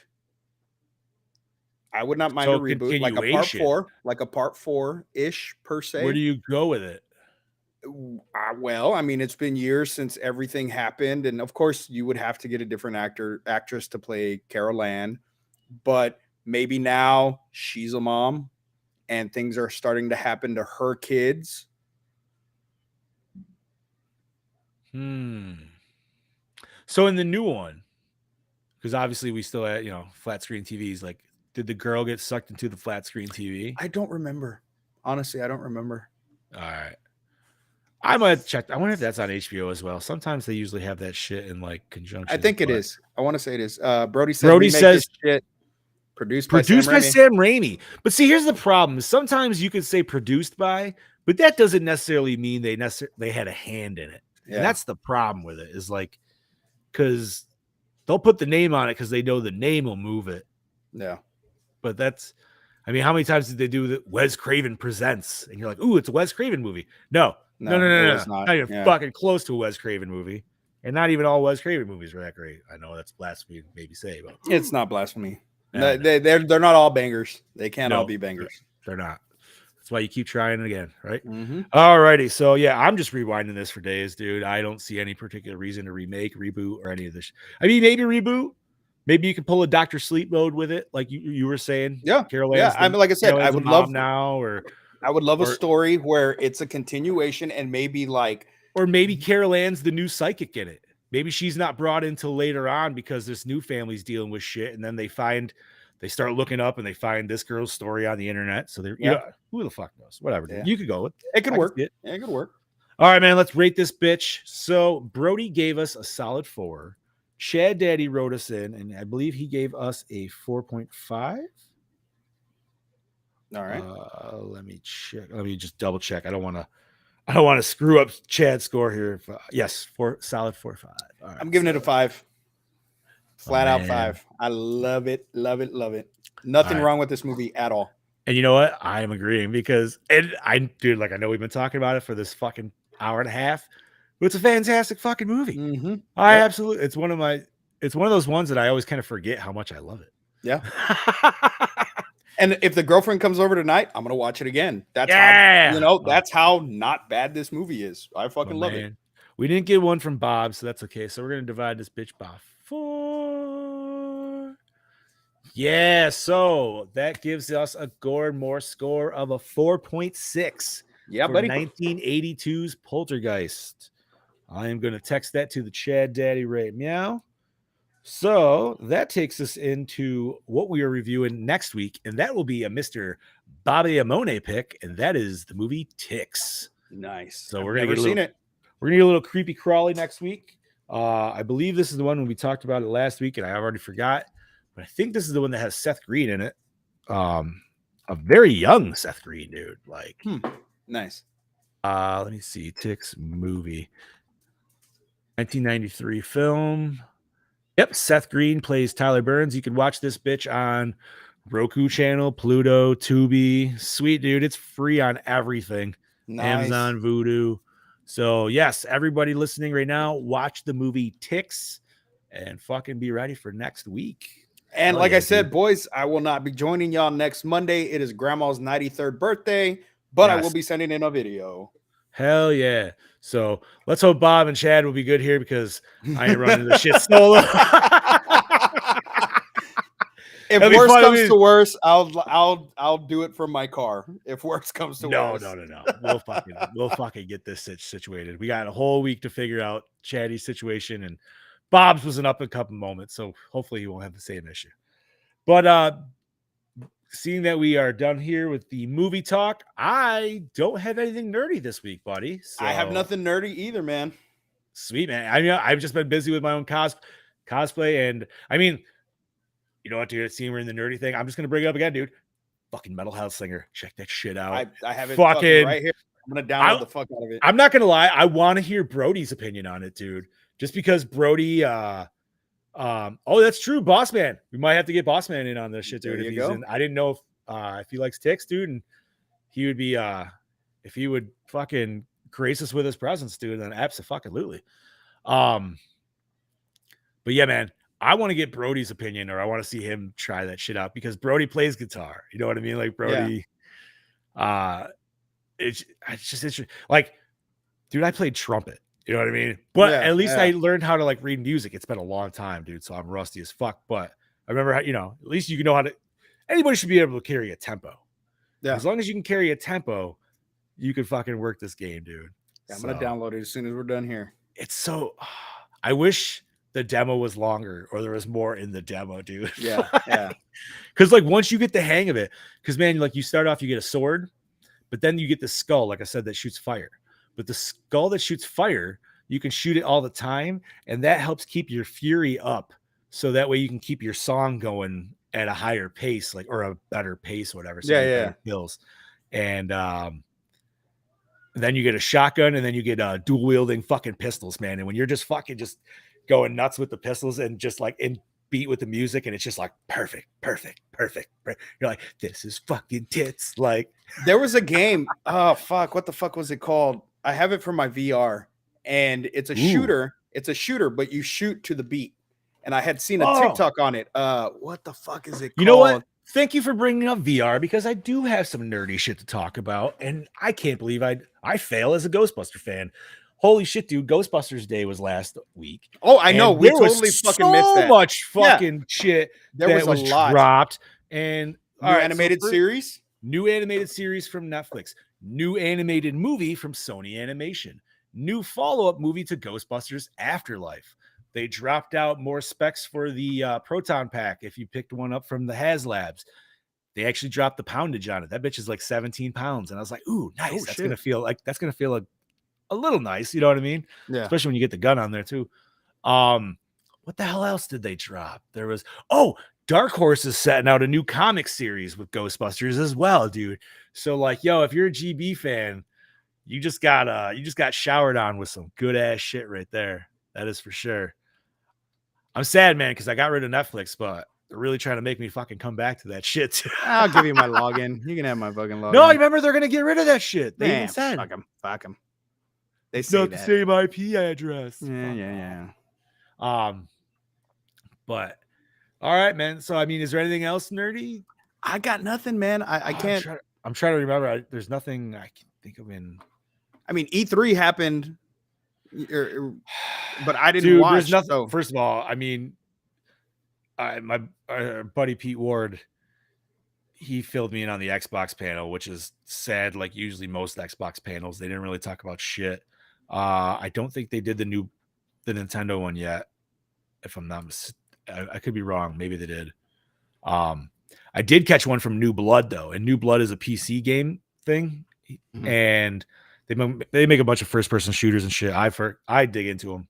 I would not mind So a reboot, like a part 4-ish per se. Where do you go with it? Well, I mean, it's been years since everything happened, and of course, you would have to get a different actress to play Carol Ann. But maybe now she's a mom, and things are starting to happen to her kids. So in the new one, because obviously we still had flat screen TVs. Like, did the girl get sucked into the flat screen TV? I don't remember. Honestly, I don't remember. All right. I might check. I wonder if that's on HBO as well. Sometimes they usually have that shit in like conjunction. I think it is. I want to say it is. Brody says shit produced by Sam Raimi. But see, here's the problem. Sometimes you could say produced by, but that doesn't necessarily mean they had a hand in it. Yeah. And that's the problem with it, is like, because they'll put the name on it because they know the name will move it. Yeah. But I mean, how many times did they do that? Wes Craven presents, and you're like, ooh, it's a Wes Craven movie. No. It's not even fucking close to a Wes Craven movie. And not even all Wes Craven movies are that great. I know that's blasphemy to maybe say, but it's not blasphemy. No. They're not all bangers. They can't all be bangers. They're not. That's why you keep trying again, right? Mm-hmm. All righty. So yeah, I'm just rewinding this for days, dude. I don't see any particular reason to remake, reboot, or any of this. I mean, maybe reboot. Maybe you can pull a Dr. Sleep mode with it, like you were saying. Yeah, Carol. Yeah, I mean, like I said, I would love now, or I would love a story where it's a continuation, and maybe maybe Carol Ann's the new psychic in it. Maybe she's not brought in till later on because this new family's dealing with shit, and then they start looking up and they find this girl's story on the internet. So they're who the fuck knows? Whatever. Yeah. You could go with it. Could work. Yeah, it could work. All right, man. Let's rate this bitch. So Brody gave us a solid 4. Chad Daddy wrote us in, and I believe he gave us a 4.5. All right. Let me check. Let me just double check. I don't want to screw up Chad's score here. Yes, solid 4.5. All right, I'm giving it a 5. Flat out 5. I love it. Love it. Love it. Nothing wrong with this movie at all. And you know what? I am agreeing because, I know we've been talking about it for this fucking hour and a half. But it's a fantastic fucking movie. Mm-hmm. Absolutely. It's one of those ones that I always kind of forget how much I love it. Yeah. And if the girlfriend comes over tonight, I'm gonna watch it again. That's how, that's how not bad this movie is. I fucking love it. We didn't get one from Bob, so that's okay. So we're gonna divide this bitch by 4. Yeah, so that gives us a Gore Moore score of a 4.6. Yeah, for buddy. 1982's Poltergeist. I am going to text that to the Chad Daddy right meow. So that takes us into what we are reviewing next week, and that will be a Mr. Bobby Amone pick, and that is the movie Ticks. Nice. So we're gonna get a little creepy crawly next week. I believe this is the one when we talked about it last week, and I already forgot, but I think this is the one that has Seth Green in it. A very young Seth Green, dude. Like, nice. Let me see. Ticks movie. 1993 film. Yep, Seth Green plays Tyler Burns. You can watch this bitch on Roku channel, Pluto, Tubi. Sweet, dude. It's free on everything. Nice. Amazon, Vudu. So, yes, everybody listening right now, watch the movie Ticks and fucking be ready for next week. And Hell like yeah, I said, dude. boys, I will not be joining y'all next Monday. It is Grandma's 93rd birthday, but I will Yes. be sending in a video. Hell yeah. So let's hope Bob and Chad will be good here because I ain't running the shit solo. If That'd be worse fun, comes to worse, I'll do it from my car. If worse comes to No. worse. We'll fucking get this situated. We got a whole week to figure out Chaddy's situation, and Bob's was an up and coming moment, so hopefully he won't have the same issue. But seeing that we are done here with the movie talk, I don't have anything nerdy this week, buddy. So I have nothing nerdy either, man. sweet, man. I mean, I've just been busy with my own cosplay, and I mean, you know what, dude? Seeing we're in the nerdy thing, I'm just gonna bring it up again, dude. Fucking Metal House Singer. Check that shit out. I have it fucking right here. I'm gonna download the fuck out of it. I'm not gonna lie, I want to hear Brody's opinion on it, dude. Just because Brody, oh, that's true, Boss Man. We might have to get Boss Man in on this shit, dude. There If you he's go. in, I didn't know if he likes ticks, dude, and he would be if he would fucking grace us with his presence, dude, then absolutely. But yeah, man, I want to get Brody's opinion, or I want to see him try that shit out because Brody plays guitar. You know what I mean? Like Brody, it's just interesting. Like, dude, I played trumpet. You know what I mean? But at least I learned how to like read music. It's been a long time, dude. So I'm rusty as fuck. But I remember how, you know, at least you can know how to. Anybody should be able to carry a tempo. Yeah. As long as you can carry a tempo, you can fucking work this game, dude. Yeah, I'm gonna download it as soon as we're done here. It's so. I wish the demo was longer or there was more in the demo, dude. Yeah. Because like once you get the hang of it, because man, like you start off, you get a sword, but then you get the skull, like I said, that shoots fire. But the skull that shoots fire, you can shoot it all the time, and that helps keep your fury up. So that way you can keep your song going at a higher pace, like or a better pace, or whatever. So yeah. Kills. And then you get a shotgun, and then you get dual wielding fucking pistols, man. And when you're just fucking just going nuts with the pistols and just like in beat with the music, and it's just like perfect. You're like, this is fucking tits. Like there was a game. Oh fuck, what the fuck was it called? I have it for my VR, and it's a shooter. It's a shooter, but you shoot to the beat. And I had seen a TikTok on it. What the fuck is it called? You know what? Thank you for bringing up VR because I do have some nerdy shit to talk about, and I can't believe I fail as a Ghostbuster fan. Holy shit, dude! Ghostbusters Day was last week. Oh, I know. We totally fucking missed that. So much fucking shit. There was a lot dropped, and new animated series. New animated series from Netflix. New animated movie from Sony Animation. New follow-up movie to Ghostbusters Afterlife. They dropped out more specs for the Proton Pack if you picked one up from the HasLabs. They actually dropped the poundage on it. That bitch is like 17 pounds. And I was like, ooh, nice. That's gonna feel like a little nice, you know what I mean? Yeah. Especially when you get the gun on there too. What the hell else did they drop? There was Dark Horse is setting out a new comic series with Ghostbusters as well, dude. So like, yo, if you're a GB fan, you just got showered on with some good ass shit right there. That is for sure. I'm sad, man, because I got rid of Netflix, but they're really trying to make me fucking come back to that shit. I'll give you my login. You can have my fucking login. No, I remember they're gonna get rid of that shit. They even said, fuck them. They it's say not that. the same IP address. Yeah. But all right, man. So I mean, is there anything else nerdy? I got nothing, man. I can't. I'm trying to remember. There's nothing I can think of I mean, E3 happened, but I didn't watch. There's nothing. So. First of all, I mean, my buddy Pete Ward, he filled me in on the Xbox panel, which is sad. Like usually most Xbox panels, they didn't really talk about shit. I don't think they did the Nintendo one yet. If I'm not mistaken, I could be wrong. Maybe they did. I did catch one from New Blood though, and New Blood is a PC game thing, and they make a bunch of first person shooters and shit. I dig into them.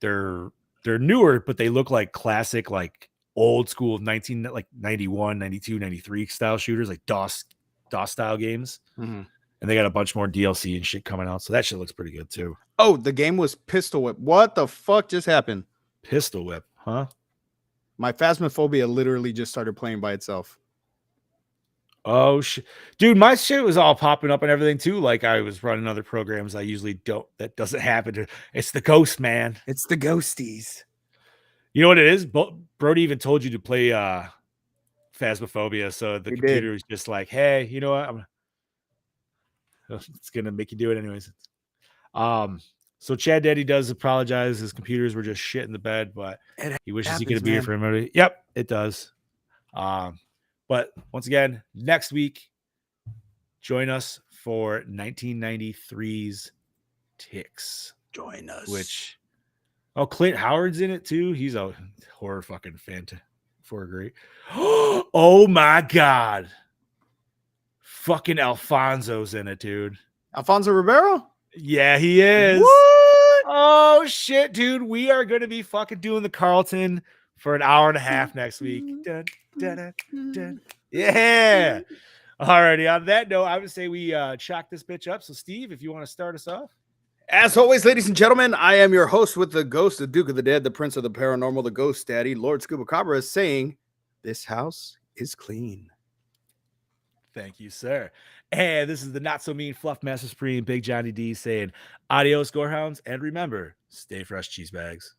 They're newer, but they look like classic, like old school 91, 92, 93 style shooters, like DOS style games. And they got a bunch more DLC and shit coming out. So that shit looks pretty good too. Oh, the game was Pistol Whip. What the fuck just happened? Pistol Whip, huh? My Phasmophobia literally just started playing by itself. Oh shit, dude, my shit was all popping up and everything too. Like I was running other programs I usually don't. That doesn't happen. It's the ghost, man. It's the ghosties. You know what it is? Brody even told you to play Phasmophobia, so the He computer did. was just like, "Hey, you know what? It's gonna make you do it anyways." So Chad Daddy does apologize. His computers were just shit in the bed, but he wishes he could happens, be here man. for everybody. Yep, it does. But once again, next week, join us for 1993's Ticks. Join us. Which, Clint Howard's in it too. He's a horror fucking fan for great. Oh my god, fucking Alfonso's in it, dude. Alfonso Ribeiro? Yeah, he is. What? Oh shit, dude. We are going to be fucking doing the Carlton for an hour and a half next week. Dun, dun, dun, dun. Yeah. Alrighty. On that note, I would say we chalk this bitch up. So, Steve, if you want to start us off. As always, ladies and gentlemen, I am your host with the ghost, the Duke of the Dead, the Prince of the Paranormal, the Ghost Daddy, Lord Scuba Cabra, saying, this house is clean. Thank you, sir. And this is the Not So Mean Fluff Master Supreme, Big Johnny D saying, adios, Gorehounds, and remember, stay fresh, cheese bags.